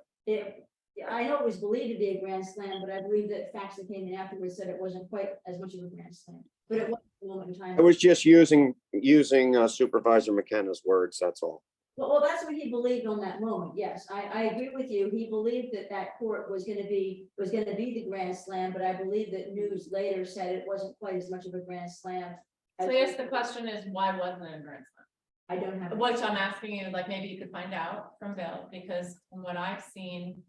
I know it was believed to be a grand slam, but I believe that facts that came in afterwards said it wasn't quite as much of a grand slam, but it was a moment in time. I was just using Supervisor McKenna's words, that's all. Well, that's what he believed on that moment. Yes, I agree with you. He believed that that court was gonna be the grand slam, but I believe that news later said it wasn't quite as much of a grand slam. So I guess the question is, why wasn't it a grand slam? I don't have. Which I'm asking you, like, maybe you could find out from Bill, because from what I've seen,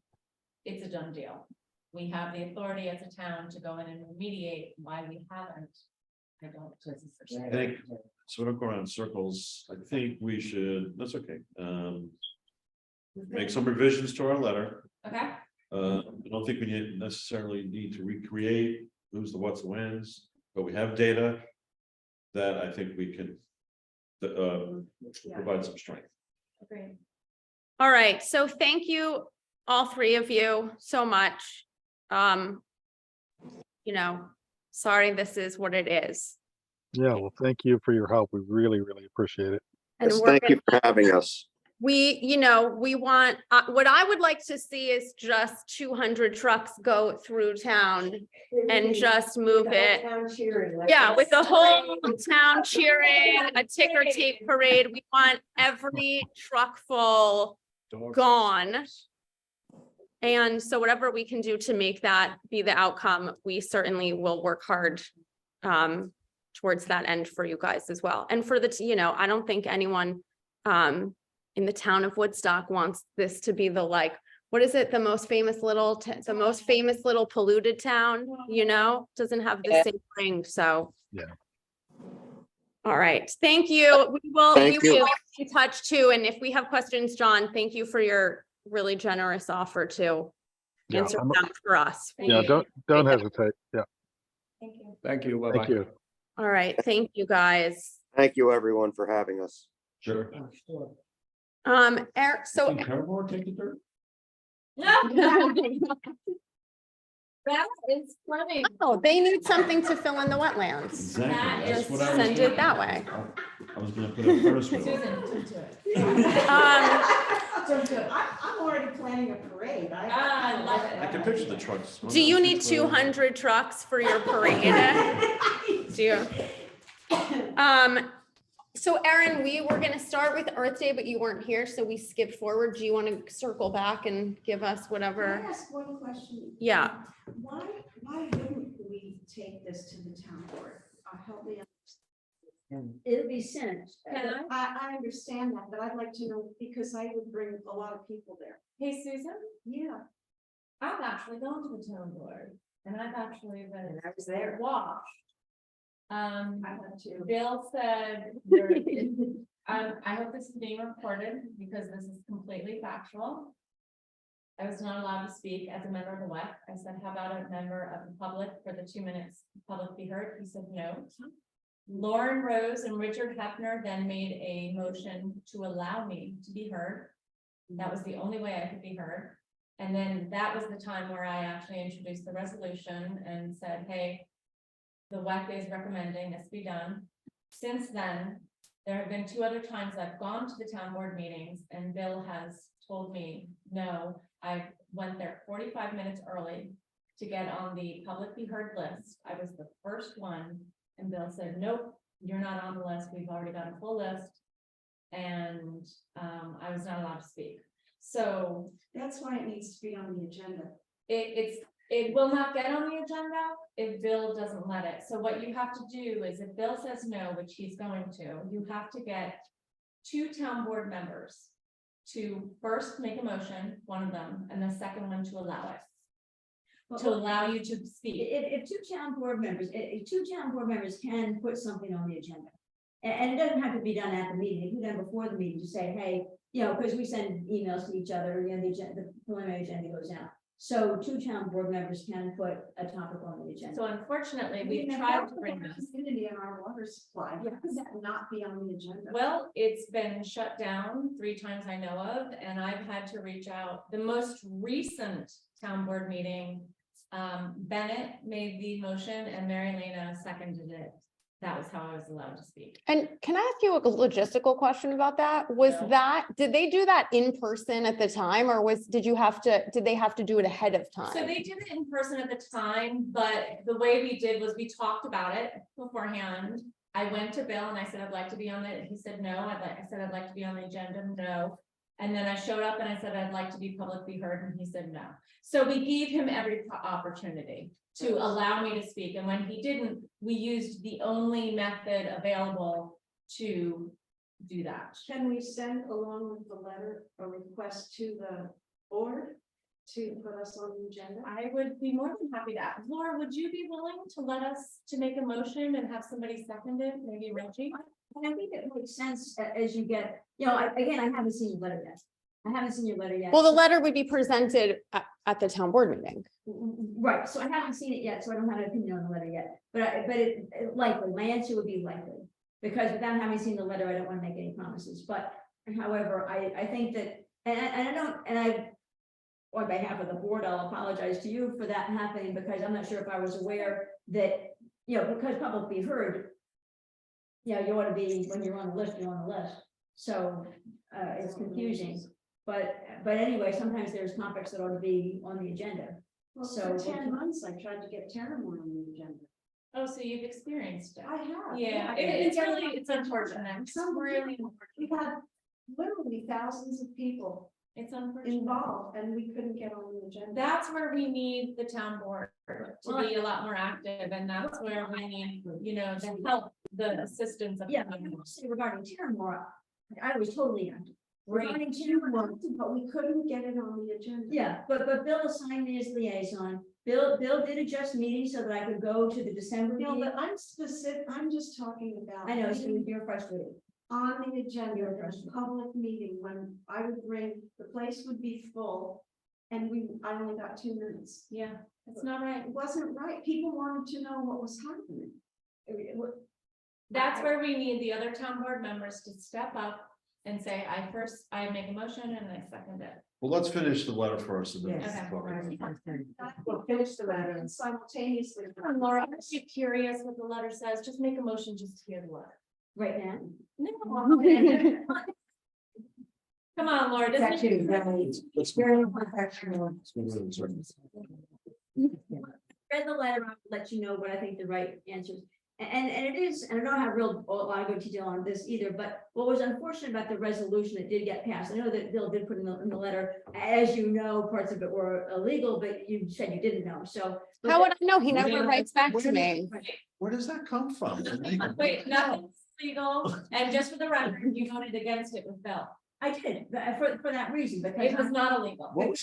it's a done deal. We have the authority as a town to go in and remediate. Why we haven't, I don't. I think, so we don't go around in circles, I think we should, that's okay, make some revisions to our letter. Okay, I don't think we necessarily need to recreate who's the what's the whens, but we have data that I think we can provide some strength. agreed. All right, so thank you, all three of you, so much. You know, sorry, this is what it is. Yeah, well, thank you for your help. We really, really appreciate it. And Yes, we're thank you gonna- for having us. we want, what I would like to see is just 200 trucks go through town and just move it. Yeah, with the whole town cheering, a ticker tape parade. We want every truck full gone. And so whatever we can do to make that be the outcome, we certainly will work hard towards that end for you guys as well. And for the, I don't think anyone in the town of Woodstock wants this to be the like, what is it? The most famous little, polluted town, doesn't have the same ring. So. Yeah. All right. Thank you. We will Thank you. be in touch too. And if we have questions, John, thank you for your really generous offer to Yeah, answer them for us. Yeah, don't hesitate. Yeah, Thank you. Thank you. thank Bye-bye. you. All right. Thank you, guys. Thank you, everyone, for having us. Sure. Eric, so. Can Paramore take the dirt? That is funny. Oh, they need something to fill in the wetlands. Exactly. That That's is what I was Send gonna- it that way. I was gonna put a first one. Susan, do it. I'm already planning a parade. I love it. I can picture the trucks. Do you need 200 trucks for your parade? Do you? So Erin, we were gonna start with Earth Day, but you weren't here, so we skipped forward. Do you want to circle back and give us whatever? Can I ask one question? Yeah. Why wouldn't we take this to the town board? Help me. It'll be sent. Can I? I understand that, but I'd like to know, because I would bring a lot of people there. Hey, Susan, Yeah. I've actually gone to the town board and I've actually been I was there. watched. I want to. Bill said, I hope this is being recorded because this is completely factual. I was not allowed to speak as a member of the WEC. I said, how about a member of the public for the 2 minutes public be heard? He said, no. Lauren Rose and Richard Hefner then made a motion to allow me to be heard. That was the only way I could be heard. And then that was the time where I actually introduced the resolution and said, hey, the WEC is recommending this be done. Since then, there have been 2 other times I've gone to the town board meetings and Bill has told me, no, I went there 45 minutes early to get on the public be heard list. I was the first one and Bill said, nope, you're not on the list. We've already got a full list. And I was not allowed to speak. So That's why it needs to be on the agenda. it will not get on the agenda if Bill doesn't let it. So what you have to do is if Bill says no, which he's going to, you have to get 2 town board members to first make a motion, one of them, and the second one to allow it. To allow you to speak. If 2 town board members, if 2 town board members can put something on the agenda. And it doesn't have to be done at the meeting, it can be done before the meeting to say, hey, because we send emails to each other, the preliminary agenda goes out. So 2 town board members can put a topic on the agenda. So unfortunately, we've If tried that to was bring our this. Community on our water supply, how could that not be on the agenda? Well, it's been shut down 3 times I know of, and I've had to reach out. The most recent town board meeting, Bennett made the motion and Mary Lena seconded it. That was how I was allowed to speak. And can I ask you a logistical question about that? Did they do that in person at the time or did they have to do it ahead of time? So they did it in person at the time, but the way we did was we talked about it beforehand. I went to Bill and I said, I'd like to be on it. He said, no. I said, I'd like to be on the agenda. No. And then I showed up and I said, I'd like to be publicly heard. And he said, no. So we gave him every opportunity to allow me to speak. And when he didn't, we used the only method available to do that. Can we send along with the letter a request to the board to put us on the agenda? I would be more than happy to ask. Laura, would you be willing to let us to make a motion and have somebody second it? Maybe Reggie? And I think it makes sense as you get, again, I haven't seen your letter yet. I haven't seen your letter yet. Well, the letter would be presented at the town board meeting. Right, so I haven't seen it yet, so I don't have an opinion on the letter yet, but it likely, my answer would be likely. Because without having seen the letter, I don't want to make any promises, but however, I think that, on behalf of the board, I'll apologize to you for that happening, because I'm not sure if I was aware that, because public be heard. You ought to be, when you're on the list, you're on the list, so it's confusing. But anyway, sometimes there's topics that ought to be on the agenda. Well, So- for 10 months, I tried to get Terramore on the agenda. Oh, so you've experienced it. I have. Yeah, I- it's unfortunate. It's Some really, people- We had literally thousands of people it's unfortunate. involved and we couldn't get on the agenda. That's where we need the town board to be a lot more active, and that's where we need, the help, the assistance of. Yeah, I would say regarding Terramore, I was totally active. Great. Regarding We were Terramore, active, but we couldn't get it on the agenda. yeah, but Bill assigned me as liaison. Bill did adjust meetings so that I could go to the December No, meeting. but I'm just talking about. I know, so you're frustrated. On the agenda, a public meeting, when I would bring, the place would be full. And I only got 2 minutes. Yeah, it's not right. It wasn't right. People wanted to know what was happening. That's where we need the other town board members to step up and say, I make a motion and I second it. Well, let's finish the letter first. And then Yes. talk about it. We'll finish the letter. And simultaneously. Come on, Laura, I'm just curious what the letter says. Just make a motion just to hear the letter. Right now. No. Come on, Laura. It's doesn't actually it- very professional. Read the letter, I'll let you know what I think the right answers. And it is, and I don't have a lot of good detail on this either, but what was unfortunate about the resolution that did get passed, I know that Bill did put in the letter, as you know, parts of it were illegal, but you said you didn't know, so. How would I know? He never Yeah. writes back to me. Where does that come from? Wait, nothing's legal. And just for the record, you voted against it with Bill. I did, but for that reason, because. It was not illegal. What was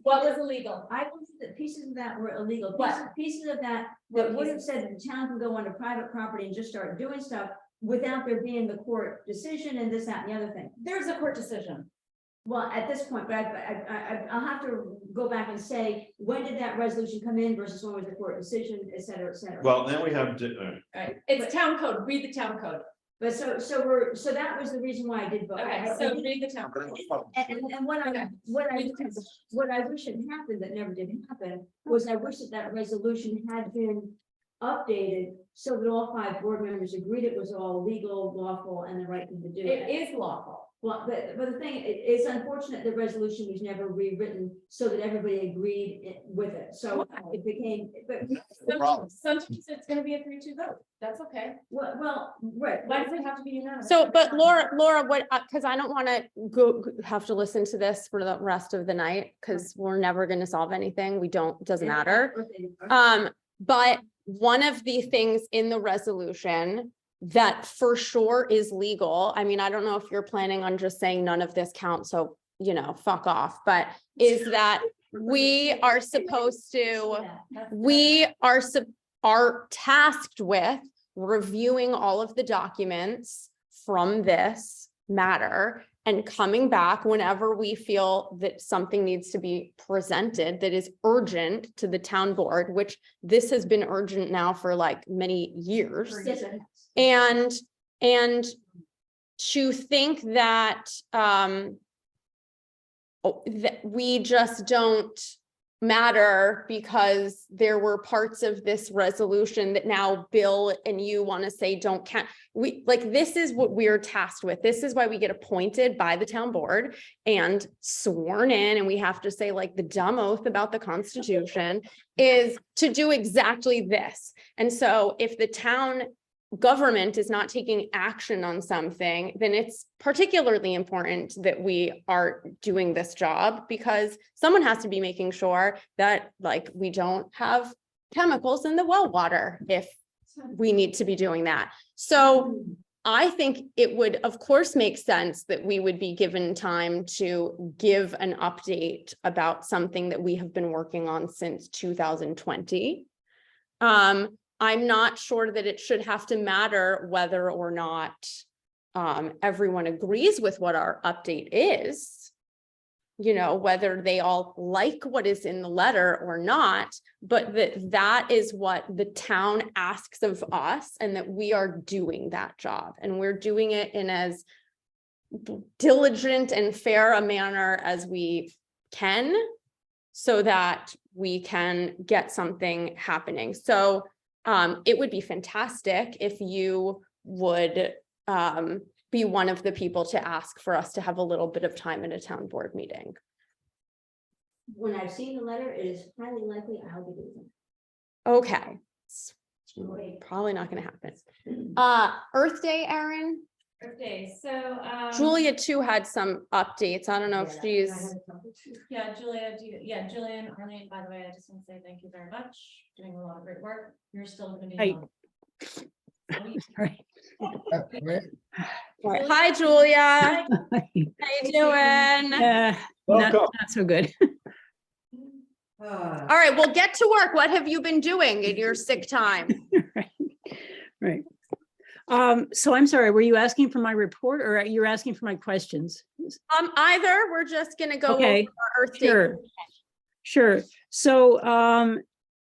What was illegal? I believe that pieces of that were illegal, What? pieces of that would have said that the town can go onto private property and just start doing stuff without there being the court decision and this, that, and the other thing. There's a court decision. Well, at this point, but I'll have to go back and say, when did that resolution come in versus when was the court decision, et cetera, et cetera. Well, then we have, All right, it's town code. Read the town code. But so that was the reason why I did vote. Okay, so read the town code. And what I wish had happened that never did happen was I wish that resolution had been updated so that all 5 board members agreed it was all legal, lawful, and the right thing to do. It is lawful. Well, but the thing, it's unfortunate the resolution was never rewritten so that everybody agreed with it. So it became, but, Sometimes it's gonna be a 3-2 vote. That's okay. well, right. Why does it have to be unanimous? So, but Laura, what, because I don't want to have to listen to this for the rest of the night, because we're never going to solve anything. Doesn't matter. But one of the things in the resolution that for sure is legal, I mean, I don't know if you're planning on just saying none of this counts, so, fuck off, but is that we are supposed to, we are tasked with reviewing all of the documents from this matter and coming back whenever we feel that something needs to be presented that is urgent to the town board, which this has been urgent now for like many years. Yes, it has. And to think that that we just don't matter because there were parts of this resolution that now Bill and you want to say don't count. This is what we're tasked with. This is why we get appointed by the town board and sworn in, and we have to say like the dumb oath about the Constitution is to do exactly this. And so if the town government is not taking action on something, then it's particularly important that we are doing this job, because someone has to be making sure that like we don't have chemicals in the well water if we need to be doing that. So I think it would, of course, make sense that we would be given time to give an update about something that we have been working on since 2020. I'm not sure that it should have to matter whether or not everyone agrees with what our update is, you know, whether they all like what is in the letter or not, but that is what the town asks of us, and that we are doing that job, and we're doing it in as diligent and fair a manner as we can, so that we can get something happening. So it would be fantastic if you would be one of the people to ask for us to have a little bit of time at a town board meeting. When I've seen the letter, it is highly likely I'll be doing it. Okay. It's probably not going to happen. Earth Day, Erin? Okay, so. Julia too had some updates. I don't know if Yeah, she's, I had a couple too. Yeah, Julia, Julian, Arlene, by the way, I just want to say thank you very much, doing a lot of great work. You're still gonna be. Hi. on. hi, Julia. Not, How you doing? not so good. All right, well, get to work. What have you been doing in your sick time? Right. So I'm sorry, were you asking for my report or you're asking for my questions? Either, we're just gonna go over Okay, our Earth Day. sure. Sure. So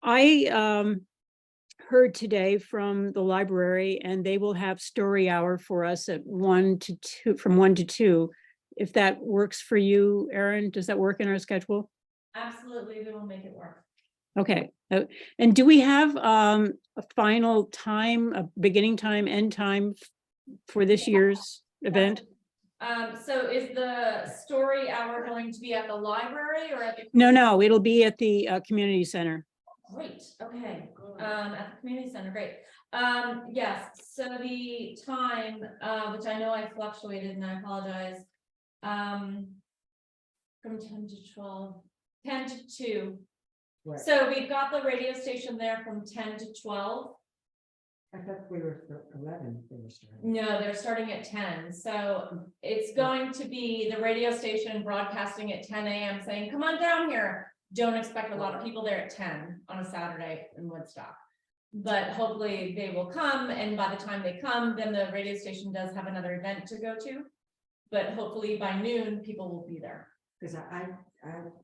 I heard today from the library, and they will have story hour for us at 1 to 2, from 1 to 2. If that works for you, Erin, does that work in our schedule? Absolutely, we will make it work. Okay. And do we have a final time, a beginning time, end time for this year's event? So is the story hour going to be at the library or at the? No, it'll be at the community center. Great, okay, at the community center, great. Yes, so the time, which I know I fluctuated and I apologize. From 10 to 12, 10 to 2. Right. So we've got the radio station there from 10 to 12. I thought we were for 11. They were starting. No, they're starting at 10. So it's going to be the radio station broadcasting at 10 a.m. saying, come on down here. Don't expect a lot of people there at 10 on a Saturday in Woodstock. But hopefully they will come. And by the time they come, then the radio station does have another event to go to. But hopefully by noon, people will be there. Because I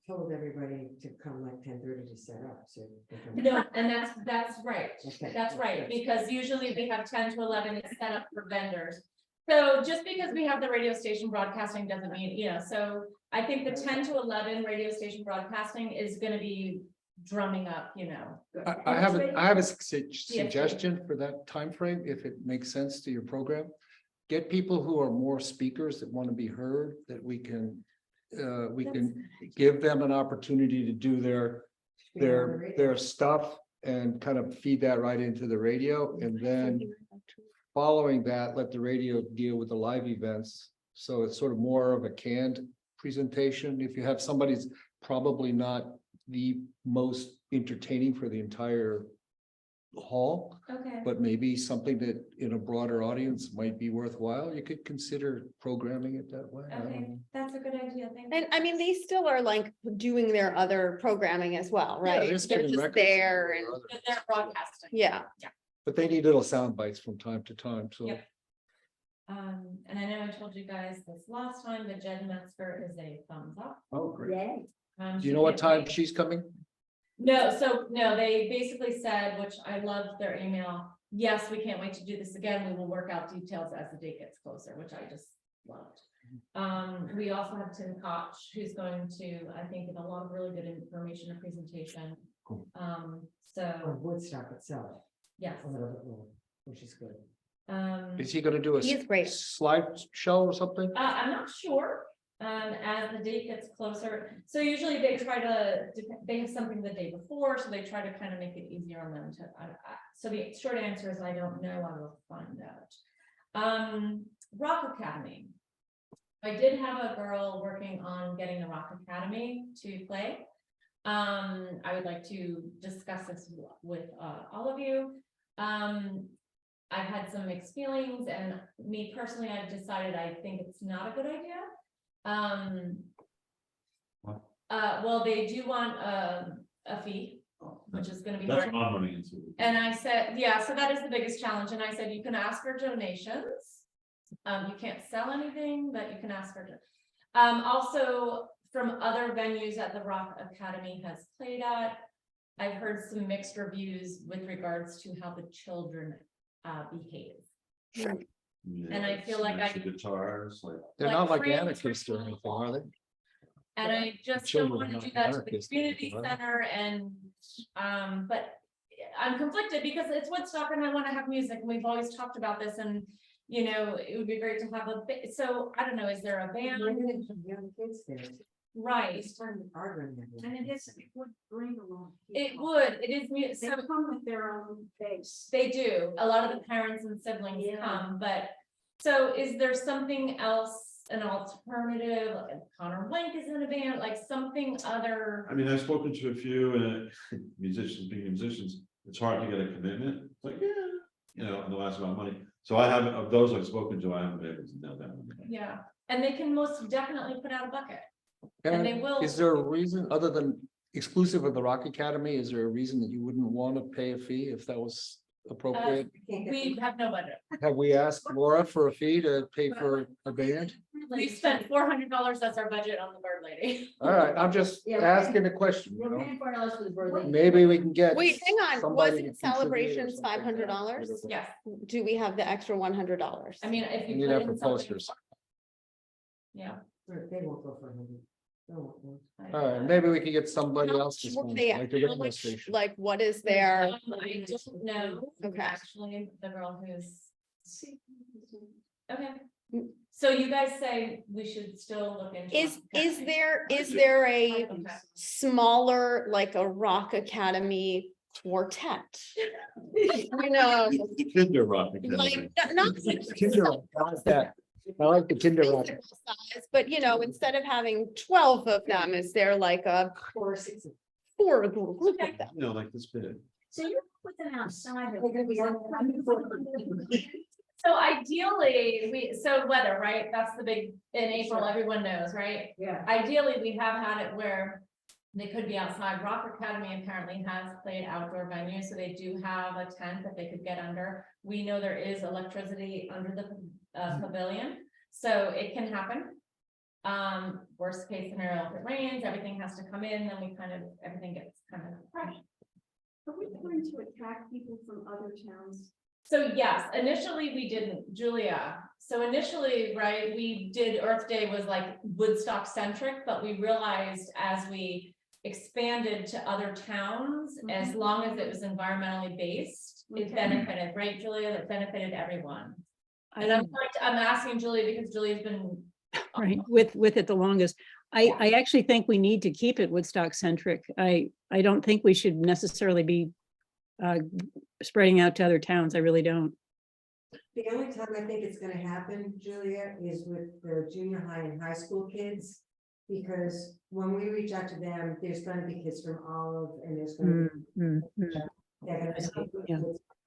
told everybody to come like 10:30 to set up, so. they can- No, and that's right. Okay, That's right, good. because usually we have 10 to 11 is set up for vendors. So just because we have the radio station broadcasting doesn't mean, you know, so I think the 10 to 11 radio station broadcasting is gonna be drumming up, you know. I have a suggestion for that time frame, if it makes sense to your program. Get people who are more speakers that want to be heard, that we can give them an opportunity to do their stuff and kind of feed that right into the radio, and then following that, let the radio deal with the live events. So it's sort of more of a canned presentation. If you have somebody who's probably not the most entertaining for the entire hall, Okay. but maybe something that in a broader audience might be worthwhile, you could consider programming it that way. I don't Okay, know. that's a good idea, thank you. And I mean, they still are like doing their other programming as well, Yeah, right? they're They're setting just records there for and, others. But they're broadcasting. yeah. But they need little sound bites from time to time, so. Yep. And I know I told you guys this last time, but Jen Metzger is a thumbs up. Oh, great. Yay. Do you know what time she's coming? No, so no, they basically said, which I loved their email. Yes, we can't wait to do this again. We will work out details as the date gets closer, which I just loved. We also have Tim Koch, who's going to, I think, give a lot of really good information and presentation. Cool. Or So, Woodstock itself, yes. a little bit more, which is good. Is he gonna do a He is great. slide show or something? I'm not sure. as the date gets closer. So usually they try to, they have something the day before, so they try to kind of make it easier on them to, so the short answer is I don't know, I will find out. Rock Academy. I did have a girl working on getting the Rock Academy to play. I would like to discuss this with all of you. I've had some mixed feelings, and me personally, I've decided I think it's not a good idea. Well, they do want a fee, which is gonna be That's hard. what I'm running into. And I said, yeah, so that is the biggest challenge. And I said, you can ask for donations. You can't sell anything, but you can ask for. Also, from other venues that the Rock Academy has played at, I've heard some mixed reviews with regards to how the children behave. Yeah, And I feel like smash the guitars, like. They're Like not like friends anarchists or or anything, are they? And I just don't Children want are to not do that to the anarchists, community right? center and, but I'm conflicted because it's Woodstock and I want to have music and we've always talked about this and, you know, it would be great to have so I don't know, is there a band? Maybe there's some young kids there. Right, It's time to garden them. And it would bring along. it people. would, it is, They so come with their own base. they do, a lot of the parents and siblings Yeah. come, but, so is there something else, an alternative, like Connor Blank is in a band, like something other? I mean, I've spoken to a few musicians, being musicians, it's hard to get a commitment, it's like, yeah, you know, and they'll ask about money. So I have, of those I've spoken to, I haven't been able to nail down. Yeah, and they can most definitely put out a bucket. And they will- Is there a reason, other than exclusive of the Rock Academy, is there a reason that you wouldn't want to pay a fee if that was appropriate? We have no budget. Have we asked Laura for a fee to pay for a band? We spent $400, that's our budget on the Bird Lady. All right, I'm just Yeah. asking a question, you We're know? paying $4 for the birthday. Maybe we can get. Wait, hang on, somebody wasn't to contribute or celebrations something. $500? Yes, Do we have the extra $100? I mean, if We you need put that in for something. posters. Yeah. They won't go for 100. They won't go. All right, maybe we can get somebody How else. to much were sponsor, they- like the how radio much- station. Like, what is their, I don't know, Okay. actually, the girl who's. Okay, so you guys say we should still look into. is Academy. there a Okay. smaller, like a Rock Academy quartet? You know, The Kinder Rock like, Academy. not. Kinder Rock, I like that. I like the Kinder Rock. physical size, but you know, instead of having 12 of them, is there like a 4 or 6. 4 group of them? You know, like this bit. So you put them outside. They're gonna be So ideally, so weather, right? That's the big, in April, everyone knows, right? Yeah. Ideally, we have had it where they could be outside. Rock Academy apparently has played outdoor venues, so they do have a tent that they could get under. We know there is electricity under the pavilion, so it can happen. Worst case scenario, if it rains, everything has to come in, then everything gets kind of crushed. Are we trying to attract people from other towns? So yes, initially we didn't, Julia. So initially, right, we did Earth Day was like Woodstock centric, but we realized as we expanded to other towns, as long as it was environmentally based, it Okay. benefited, right, Julia? That benefited everyone. I And I'm asking Julia because Julia's been. Right, with it the longest. Yeah. I actually think we need to keep it Woodstock centric. I don't think we should necessarily be spreading out to other towns. I really don't. The only time I think it's gonna happen, Julia, is with the junior high and high school kids. Because when we reach out to them, there's gonna be kids from Olive and there's gonna be. They're gonna be Yeah.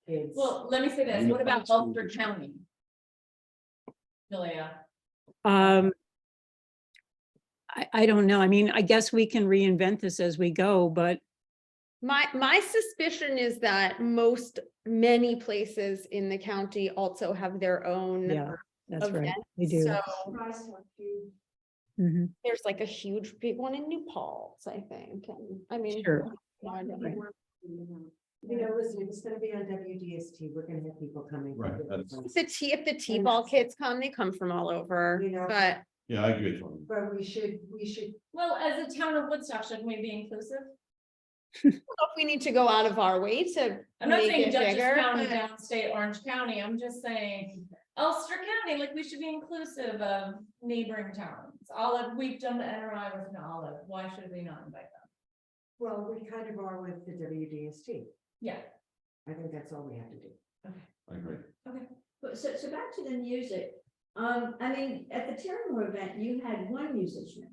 kids. Well, let me say this, what about Ulster County? Julia, I don't know. I mean, I guess we can reinvent this as we go, but My suspicion is that many places in the county also have their own. yeah, that's right. events, We do. So Surprised how few. Mhm, there's like a huge big one in New Paltz, I think, and I mean. Sure. no, I don't Right. know. You know, listen, if it's gonna be on WDST, we're gonna have people coming. Right, that's- If the T-ball kids come, they come from all over, You know. but Yeah, I agree with you. But we should, well, as a town of Woodstock, shouldn't we be inclusive? if we need to go out of our way to I'm not make saying it Dutchess bigger. County, but- downstate Orange County, I'm just saying, Ulster County, like we should be inclusive of neighboring towns. Olive, we've done the NRI with an Olive. Why should we not invite them? Well, we kind of are with the WDST. Yeah. I think that's all we have to do. I agree. But so back to the music, I mean, at the Terramore event, you had one musician.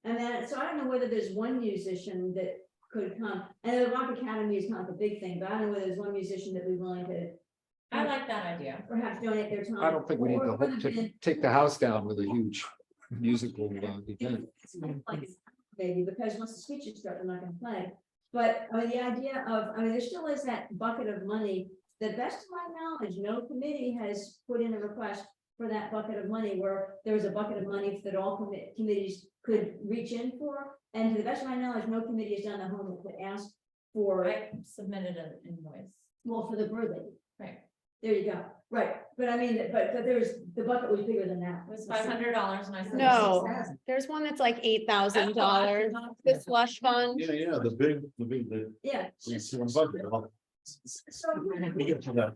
And then, so I don't know whether there's one musician that could come, and the Rock Academy is not the big thing, but I don't know whether there's one musician that we're willing to I like that idea. perhaps donate their time. I don't think we need Or to take the house down with a huge musical event. like, maybe, because once the speeches start, they're not gonna play. But, I mean, the idea of, I mean, there still is that bucket of money. The best of my knowledge, no committee has put in a request for that bucket of money, where there was a bucket of money that all committees could reach in for. And to the best of my knowledge, no committee has done the homework to ask for, I submitted an invoice. well, for the birthday. Right. There you go. Right. But I mean, but there's, the bucket was bigger than that. It was $500 and I said. No, there's one that's like $8,000, the slush fund. Yeah, the big, Yeah. So, We get to that.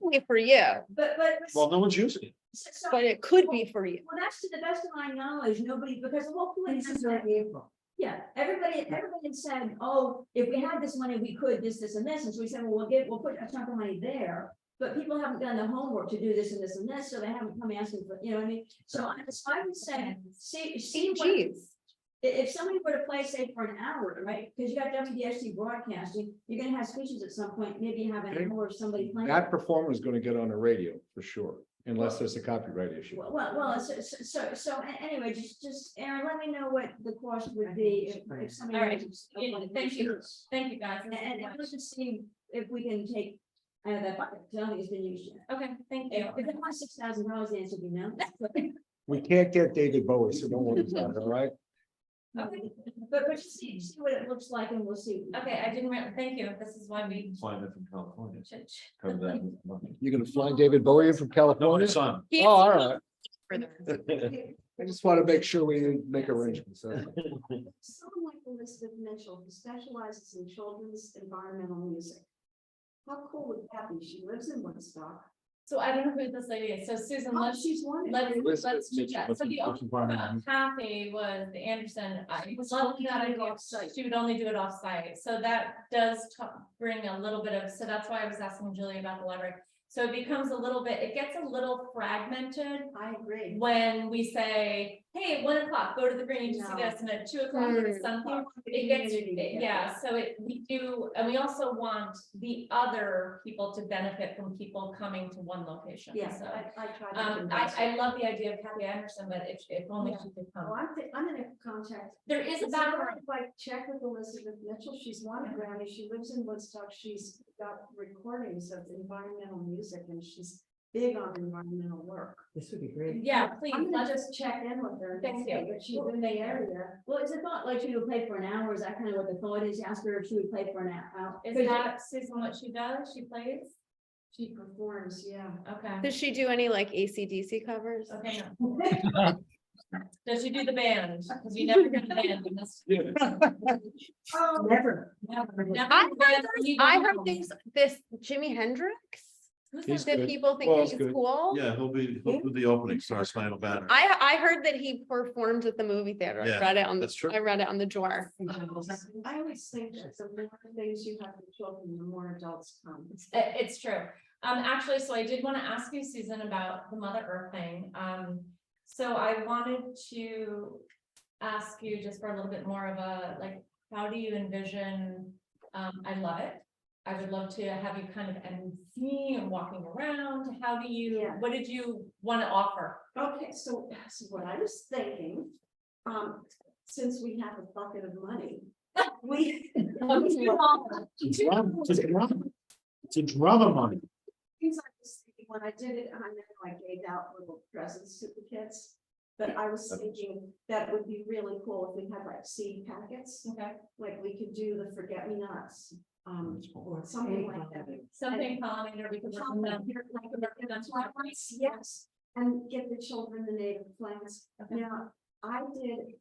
Only for you, but. Well, no one's using it. So- but it could be for you. Well, that's to the best of my knowledge, nobody, because the whole point This is is that, like April. yeah, everybody had said, oh, if we had this money, we could this, and this, and so we said, well, we'll put a chunk of money there. But people haven't done the homework to do this and this and this, so they haven't come asking for, you know what I mean? So I would say, see what, Geez. if somebody were to play, say, for an hour, right? Because you got WDST broadcasting, you're gonna have speeches at some point, maybe you have an hour of somebody playing. That performer is going to get on the radio for sure, unless there's a copyright issue. Anyway, just, Aaron, let me know what the cost would be if somebody. All right. was- Yeah, Thank you, guys. And let's just see if we can take out of that bucket, 'cause I don't think it's been used yet. Okay, thank you. If it was $6,000, the answer would be no. We can't get David Bowie, so don't worry about it, all right? Okay. But just see what it looks like and we'll see. Okay, I didn't, thank you. This is why we. Flying in from California. should- Come back with money. You're going to fly David Bowie in from No, California? my son. Oh, all right. Further. I just want to make sure we make arrangements. Someone like Elizabeth Mitchell, who specializes in children's environmental music. How cool would that be? She lives in Woodstock. So I don't know who this lady is. So Susan, Oh, let's, she's one. let's do that. So the What's environmental? Kathy was the Anderson, I Was love only that doing idea. off-site. She would only do it off-site. So that does bring a little bit of, so that's why I was asking Julie about the library. So it becomes a little bit, it gets a little fragmented I agree. when we say, hey, at 1 o'clock, go to the green to see No. this, and at 2 o'clock, go to Sunpark. It gets, Community, yeah, so we do, and we also want the other people to benefit from people coming to one location. Yeah, So, I tried. to convince her. I love the idea of Kathy Anderson, but if only she could Well, come. I'm gonna contact. There is a Is it all background. right if I check with Elizabeth Mitchell? She's won a Grammy. She lives in Woodstock. She's got recordings of environmental music and she's big on environmental work. This would be great. Yeah, please, I'm gonna let's just check in with her. and Thank see you. If she's in the area. Well, is it not like she would play for an hour? Is that kind of what the thought is? Ask her if she would play for an hour. Is that Susan what she does? She plays? She performs, yeah. Okay, Does she do any like AC/DC covers? okay, no. Does she do the band? Because you never get the band in this. Never. I heard things, this Jimi Hendrix, Who's He's that good. people think Well, he's it's good. cool. Yeah, he'll do the opening, Star Spangled Banner. I heard that he performed at the movie theater. I Yeah, read it on that's true. I read it on the door. I always think that the more things you have with children, the more adults come. It's true. Actually, so I did want to ask you, Susan, about the Mother Earth thing. So I wanted to ask you just for a little bit more of a, like, how do you envision, I love it. I would love to have you kind of MC and walking around. How do you, Yeah. what did you want to offer? Okay, so what I was thinking, since we have a bucket of money, we. It's a drama money. Things I was thinking, when I did it, I know I gave out little presents to the kids. But I was thinking that would be really cool if we had like seed packets, Okay, like we could do the forget-me-nots. Or Something like that. something pollinator we could work on. Yes, and give the children the native plants. Okay. Now, I did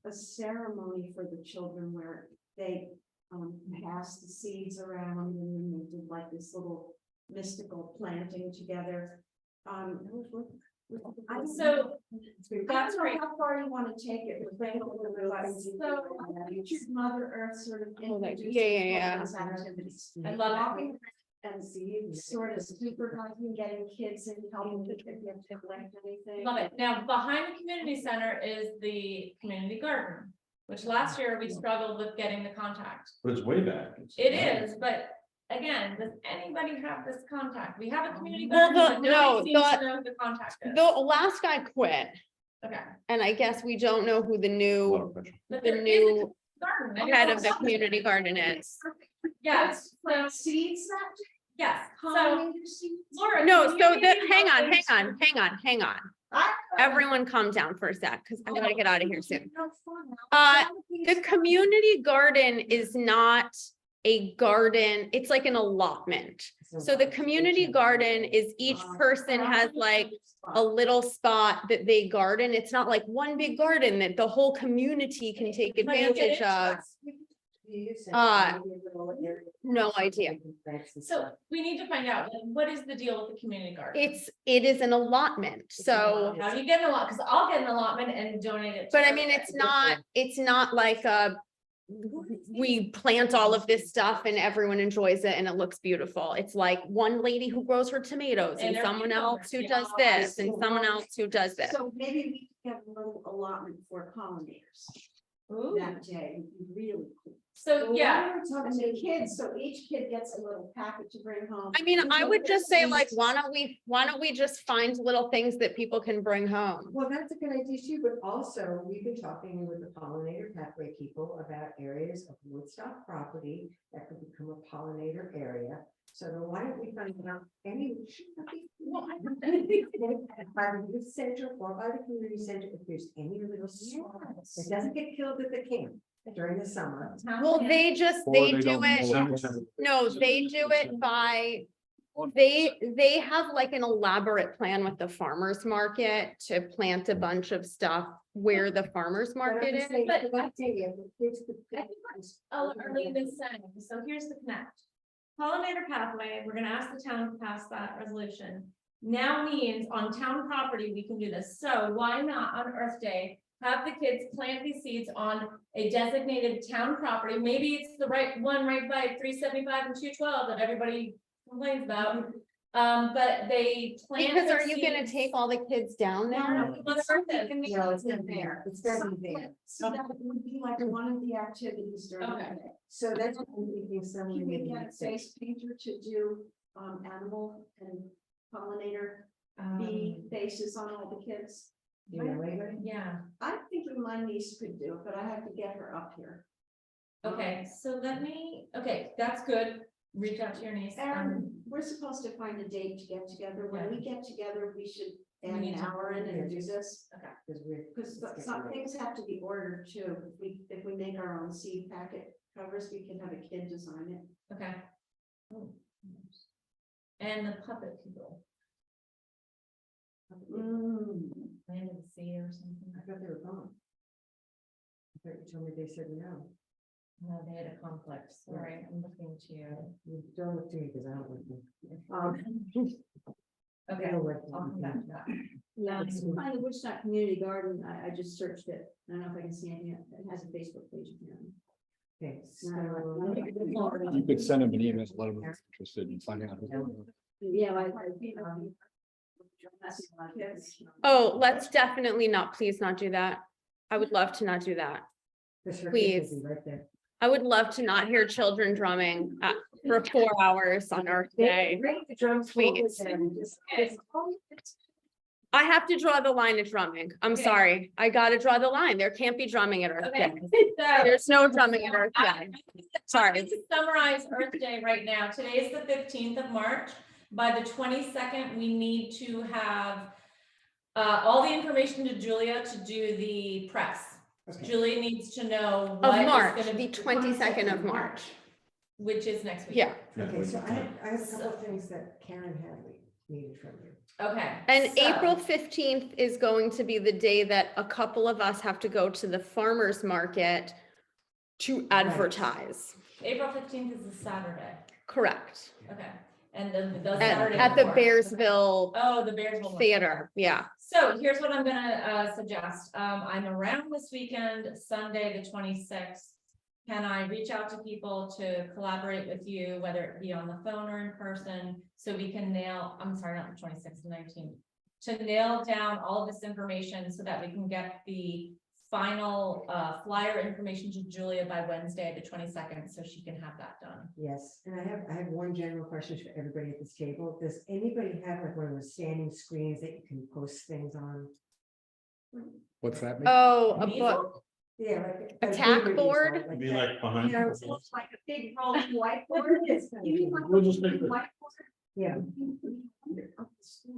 a ceremony for the children where they passed the seeds around and then they did like this little mystical planting together. So that's I great. don't know how far you want to take it. With Nature's Mother Earth sort of. Oh, like, introducing yeah. those activities. I love it. Walking and sort of supervising, getting kids and helping the kids to collect anything. Love it. Now, behind the community center is the community garden, which last year we struggled with getting the contact. But it's way back. It is, but again, does anybody have this contact? We have a community Well, garden, but nobody no, seems to know who the contact is. The last guy quit, Okay. and I guess we don't know who the A lot new, of pressure. But the there is a new garden. I head know of the something. community garden is. Yes, Plant seeds that. yes. So Pollinator seeds. Laura. No, can so you maybe hang help on, us- hang on. I- Everyone calm down for a sec, because I gotta get out of here soon. No fun. The community garden is not a garden, it's like an allotment. So the community garden is each person has like a little spot that they garden. It's not like one big garden that the whole community can take Can you get advantage of. No idea. So we need to find out, like, what is the deal with the community garden? It is an allotment, so, How do you get an allotment? Because I'll get an allotment and donate it. to but I her. mean, it's not like we plant all of this stuff and everyone enjoys it and it looks beautiful. It's like one lady who grows her tomatoes And and they're someone cucumbers, else who yeah. does this and someone else who does this. So maybe we can have a little allotment for pollinators Ooh. that day, would be really cool. So, yeah, And the kids, so each kid gets a little packet to bring home. I mean, I would just say like, why don't we just find little things that people can bring home? Well, that's a good idea too, but also we've been talking with the pollinator pathway people about areas of Woodstock property that could become a pollinator area. So then why don't we find out any? By the youth center or by the community center, if there's any little spots that doesn't get killed at the camp during the summer. Well, they do it, no, they do it by, they have like an elaborate plan with the farmer's market to plant a bunch of stuff where the farmer's market is. but For that day, if the kids could I think Arlene is saying, so here's the connect. Pollinator pathway, we're gonna ask the town to pass that resolution. Now means on town property, we can do this. So why not on Earth Day, have the kids plant these seeds on a designated town property? Maybe it's the right one right by 375 and 212 that everybody complains about. But they plant. Because their are you gonna seeds- take all the kids down there? No, let's start this. No, it's not there. It's gonna be there. So that would be like one of the activities during the Okay. day. So that's what I'm thinking, someone Can we maybe get a might say. face painter to do animal and pollinator bee faces on all the kids? Do you know anybody? Yeah, I'm thinking my niece could do it, but I have to get her up here. okay, so let me, okay, that's good. Reach out to your niece. And we're supposed to find a date to get together. When we get together, we should We add need an to- hour in and do this. Because we're. Because some things have to be ordered too. If we make our own seed packet covers, we can have a kid design it. Okay. Oh, and the puppet people, land of the sea or something. I thought they were gone. I thought you told me they said no. No, they had a conflict. Sorry, I'm looking to you. You don't look to me because I don't look. They Okay, don't work. I'll come back to that. Yeah, find the Woodstock Community Garden. I just searched it. I don't know if I can see it yet. It has a Facebook page. Okay, so. You could send them an email, let them know if interested in finding out. Yeah, Oh, let's definitely not, please not do that. I would love to not do that. Please. Right there. I would love to not hear children drumming for 4 hours on Earth Day. Bring the drums forward Please. and just- I have to draw the line at drumming. I'm Okay. sorry. I gotta draw the line. There can't be drumming at Earth Okay, Day. so. There's no drumming at Earth I- Day. I'm Sorry. going to summarize Earth Day right now. Today is the 15th of March. By the 22nd, we need to have all the information to Julia to do the press. Okay. Julia needs to know Of what is March, gonna the be, 22nd of March. which is next week. Yeah. Okay, so I have a couple of things that Karen Hadley needed from you. Okay. And so- April 15th is going to be the day that a couple of us have to go to the farmer's market to advertise. April 15th is a Saturday. Correct. Okay. And then the At, Saturday. at the before. Bearsville Oh, the Bearsville one. Theater, yeah. So here's what I'm gonna suggest. I'm around this weekend, Sunday, the 26th. Can I reach out to people to collaborate with you, whether it be on the phone or in person, so we can nail, I'm sorry, not the 26th, the 19th. To nail down all of this information so that we can get the final flyer information to Julia by Wednesday, the 22nd, so she can have that done. Yes, and I have one general question for everybody at this table. Does anybody have like one of those standing screens that you can post things on? What's that mean? Oh, a Measles? book, Yeah, like. A like tack bigger board? easel, Be that. like behind. You know, It looks like a big rolling whiteboard. It's kind of You mean cute. like We'll a just big make the- whiteboard? Yeah.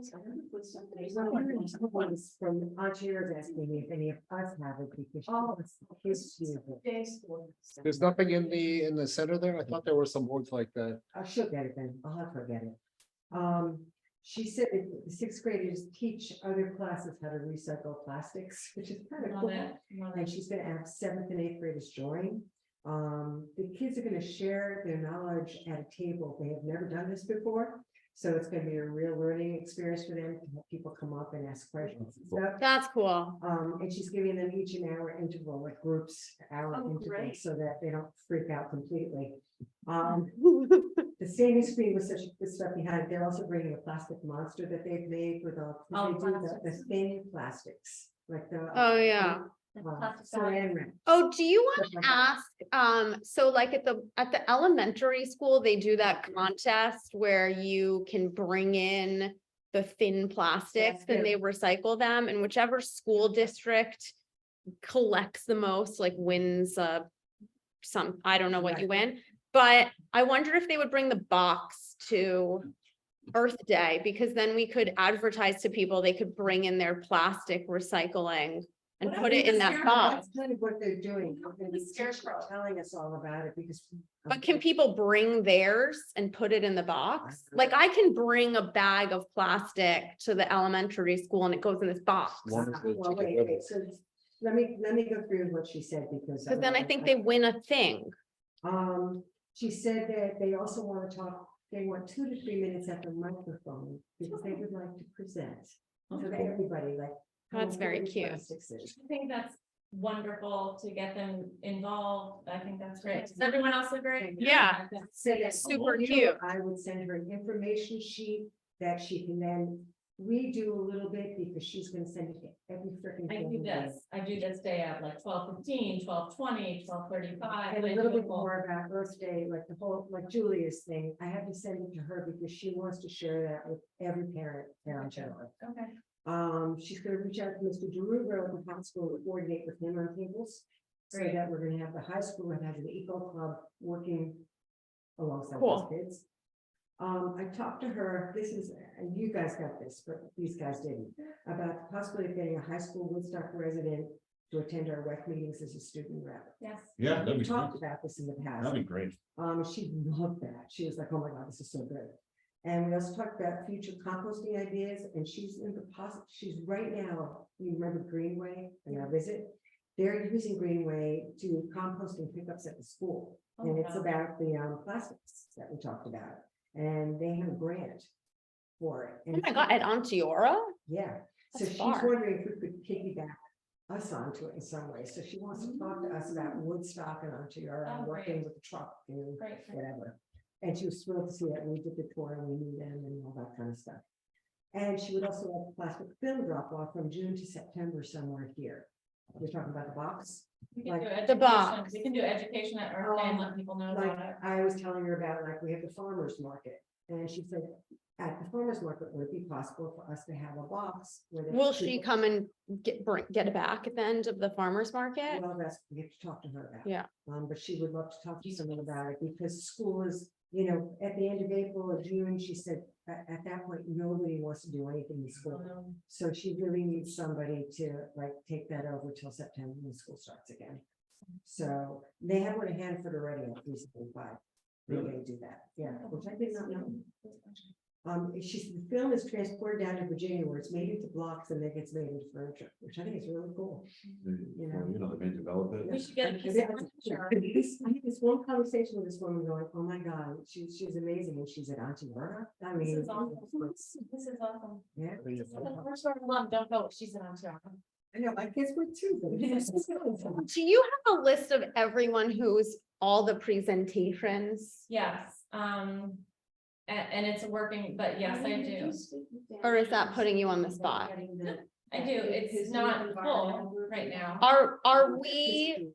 Somebody's Someone's from Ontario's asking me if any of us have it because. she Oh, wants the kids to use it. There's nothing in the center there? I thought there were some boards like that. She'll get it then. I'll have her get it. She said that the sixth graders teach other classes how to recycle plastics, which is kind of Love cool. it, love And it. she's gonna have seventh and eighth graders join. The kids are gonna share their knowledge at a table. They have never done this before. So it's gonna be a real learning experience for them to have people come up and ask questions and stuff. that's cool. And she's giving them each an hour interval, like groups, hour Oh, intervals, great. so that they don't freak out completely. The standing screen was such good stuff behind. They're also bringing a plastic monster that they've made with all, Oh, they do the plastics. thin plastics, like the. Oh, yeah. Saran wrap. Oh, do you want Stuff to like ask, so like at the elementary school, they do that contest where you can bring in the thin plastics Yeah. and they recycle them, and whichever school district collects the most, like wins some, I don't know what you win, but I wonder if they would bring the box to Earth Day, because then we could advertise to people, they could bring in their plastic recycling and What put if it we in just that hear box. That's kind of what they're doing. They're gonna be Scarecrow. telling us all about it because. But can people bring theirs and put it in the box? Like I can bring a bag of plastic to the elementary school and it goes in this box. One is the Well, ticket wait, with wait, it. so let me go through what she said because. Cause then I think they win a thing. She said that they also want to talk, they want 2 to 3 minutes at the microphone because they would like to present. So that everybody like. how That's very important cute. plastics is. I think that's wonderful to get them involved. I think that's great. Does everyone else agree? Yeah. Say that Super you, cute. I would send her an information sheet that she can then redo a little bit because she's gonna send it to every freaking. I do this day at like 12:15, 12:20, 12:35. And a little bit more about Earth Day, like the whole, like Julia's thing, I had to send it to her because she wants to share that with every parent down Chandler. Okay. She's gonna reach out to Mr. DeRuber at the high school to coordinate with him on tables. So Great. that we're gonna have the high school that has an eco club working alongside Cool. those kids. I talked to her, this is, and you guys got this, but these guys didn't, about the possibility of getting a high school Woodstock resident to attend our WEC meetings as a student rep. Yes. Yeah, that'd We be talked great. about this in the past. That'd be great. She loved that. She was like, oh my God, this is so good. And we also talked about future composting ideas, and she's in the she's right now, you remember Greenway and our visit? They're using Greenway to do composting pickups at the school. Oh, And it's wow. about the plastics that we talked about. And they have a grant for it. Oh And my God, at Onteora? yeah, so That's she's far. wondering if we could piggyback us onto it in some way. So she wants to talk to us about Woodstock and Ontario, Oh, and working great. with the truck and Great. whatever. And she was thrilled to see that we did the tour and we knew them and all that kind of stuff. And she would also like a plastic film drop off from June to September somewhere here. You're talking about the box? We can Like do the education. box. We can do education at Earth Day and let people know Like, about it. I was telling her about, like, we have the farmer's market. And she said, at the farmer's market, would it be possible for us to have a box? Where they- Will she come and get it back at the end of the farmer's market? Well, that's, we have to talk to her about. Yeah. But she would love to talk to someone about it because school is, at the end of April or June, she said, at that point, nobody wants to do anything in school. So she really needs somebody to like take that over till September when school starts again. So they have one in Hanford already at 375. They're Really? gonna do that, yeah, which I did not know. The film is transported down to Virginia where it's made into blocks and then gets made into furniture, which I think is really cool. You know, they may develop it. We should get a piece of furniture. I had this one conversation with this woman going, oh my God, she's amazing, and she's at Auntie Verna. I This mean. is awesome. This is awesome. Yeah, The first order of love, don't go, she's an Ontario. I know, my kids would too. but it's- Do you have a list of everyone who's all the presentations? Yes, and it's working, but yes, I do. Or is that putting you on the spot? I do, it's not full right now. Are we,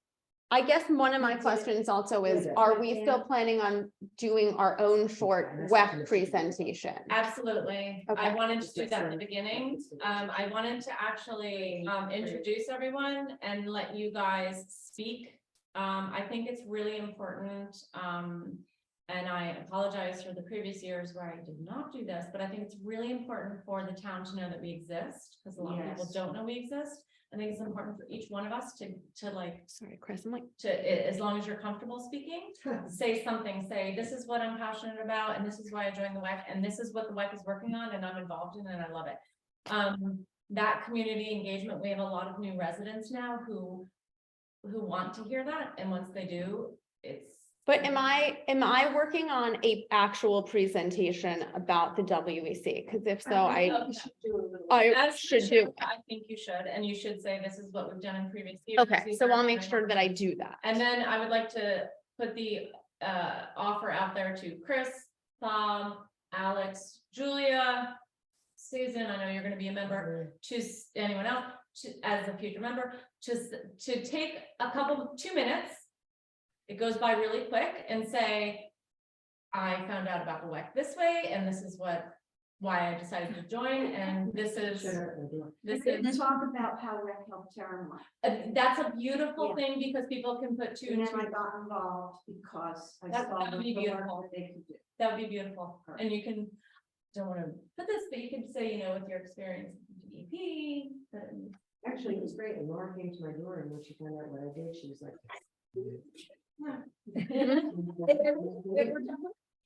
I guess one of my questions also is, are we still planning on doing our own short WEC presentation? Absolutely. I Okay. wanted to do that in the beginning. I wanted to actually introduce everyone and let you guys speak. I think it's really important. And I apologize for the previous years where I did not do this, but I think it's really important for the town to know that we exist, because a lot of people Yes. don't know we exist. I think it's important for each one of us to like, Sorry, Chris, I'm like, as long as you're comfortable speaking, say something, say, this is what I'm passionate about, and this is why I joined the WEC, and this is what the WEC is working on, and I'm involved in, and I love it. That community engagement, we have a lot of new residents now who want to hear that, and once they do, it's. but am I working on a actual presentation about the WEC? Because if so, I As you should do. I think you should, and you should say, this is what we've done in previous years. Okay, These so are I'll make my sure that I do that. And then I would like to put the offer out there to Chris, Tom, Alex, Julia, Susan, I know you're gonna be a member, to anyone else, as a future member, to take a 2 minutes. It goes by really quick, and say, I found out about the WEC this way, and this is why I decided to join, and this is. This is, Talk about how rec helped Terramar. that's a beautiful thing, because people can put two And and then I two. got involved because I That- saw that would the be work beautiful. that they could do. That would be beautiful, and you can, don't wanna put this, but you can say, with your experience with DEP, that. Actually, it was great, and Laura came to my door, and when she found out what I did, she was like.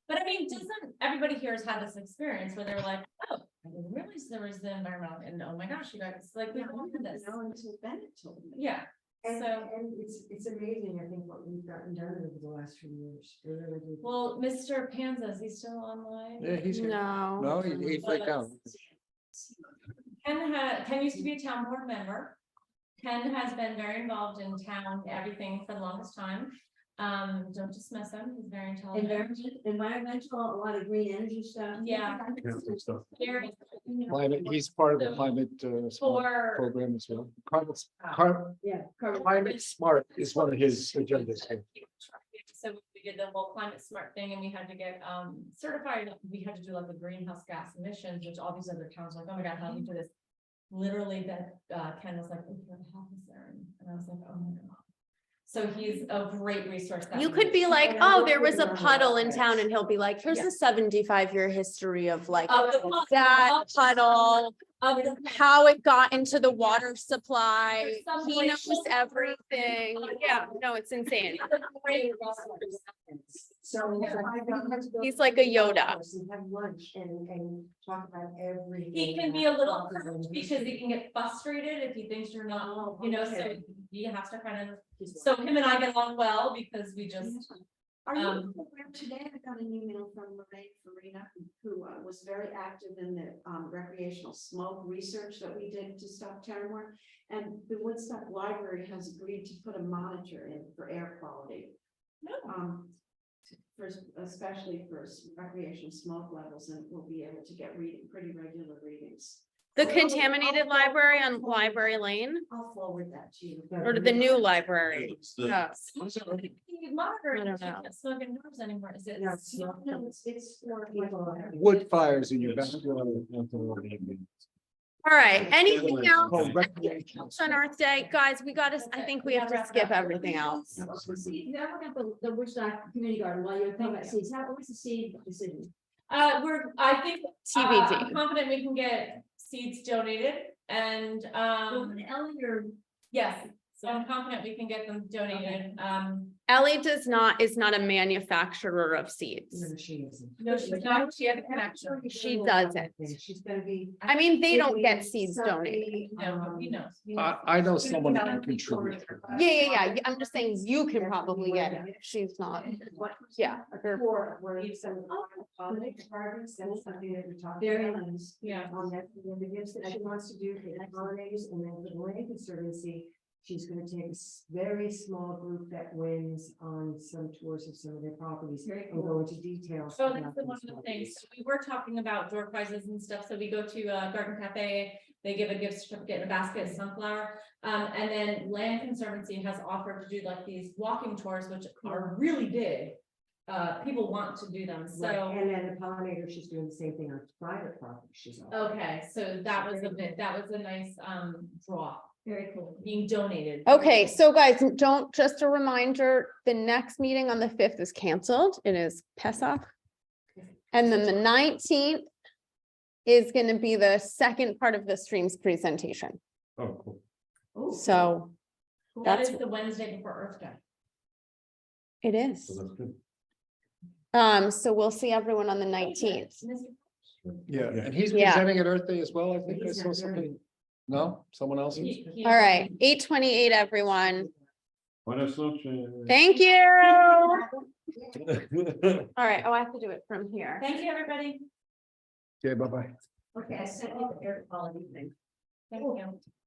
But I mean, doesn't everybody here has had this experience where they're like, oh, I didn't realize there was the environmental, and oh my gosh, you guys, like, we wanted this. No, until Bennett told me. Yeah, And, So- and it's amazing, I think, what we've gotten done over the last few years. It really is. well, Mr. Panza, is he still online? Yeah, he's here. No. No, he's right down. Ken used to be a town board member. Ken has been very involved in town, everything for the longest time. Don't dismiss him, he's very intelligent. Environmental, a lot of green energy stuff. Yeah. Very. Climate, he's part of the climate smart For, program as well. Yeah. Climate smart is one of his agendas here. so we did the whole climate smart thing, and we had to get certified, we had to do like the greenhouse gas emissions, which all these other towns were like, oh my god, how do you do this? Literally, that Ken was like, oh, you have a office there, and I was like, oh my god. So he's a great resource. that You we could use. be like, And I oh, work there was with a him on puddle that. in town, and he'll be like, here's Yeah. a 75-year history of like Of the puddle. that puddle, Of the- how it got into the water supply. There's some He knows glacial- everything. Yeah, no, it's insane. Great resource. So. He's like a Yoda. And have lunch and talk about everything. He can be a little curt because he can get frustrated if he thinks you're not, so he has to kind of, so him and I get along well because we just. Are you Um, aware today, I got an email from Lorraine Farina, who was very active in the recreational smoke research that we did to stop Terramar. And the Woodstock Library has agreed to put a monitor in for air quality. No. For, especially for recreational smoke levels, and we'll be able to get pretty regular readings. The contaminated library on Library Lane, I'll forward that to you. or the new library? It's the- No. You monitor, I you don't can't know. get smoking nerves anymore, is it? No, it's not. It's more People- Wood fires in your backyard. All right, anything else Oh, recreation. on Earth Day? Guys, I think we have to skip everything else. Seed, now we're gonna put the Woodstock Community Garden while you're talking about seeds. What's the seed decision? I think. TBD. I'm confident we can get seeds donated and, Ellen or? yes, so I'm confident we can get them donated. Ellie is not a manufacturer of seeds. No, she isn't. No, she's not, she had a connection. She doesn't. She's gonna be. I mean, they don't get doing seeds donated. No, he knows. I know someone who can contribute. Yeah. I'm just saying you can probably get it. She's not. Yeah. Where you send holiday cards, that's something that we talked Very about. nice. Yeah. That the gifts that she wants to do for the holidays, and then for the Land Conservancy, she's gonna take a very small group that wins on some tours of some of their properties Very and go into details. So about that's the one those of the things, properties. so we were talking about door prizes and stuff, so we go to Garden Cafe, they give a gift certificate and a basket of sunflower. And then Land Conservancy has offered to do like these walking tours, which are really big. People want to do them, Right, so, and then the pollinator, she's doing the same thing on private property, she's. offering. okay, so that was a nice draw, Very cool. being donated. Okay, so guys, just a reminder, the next meeting on the 5th is canceled. It is Pesach. And then the 19th is gonna be the second part of the streams presentation. Oh, cool. Oh, So That that's, is the Wednesday before Earth Day. it is. So that's good. So we'll see everyone on the 19th. Yeah, and he's Yeah. presenting at Earth Day as well, I think I He's saw not there. something. No, someone else? is? He- All right, 8:28, everyone. Buenas noches. Thank you. All right, oh, I have to do it from here. Thank you, everybody. Okay, bye-bye. Okay, I sent you the air quality thing. Thank you.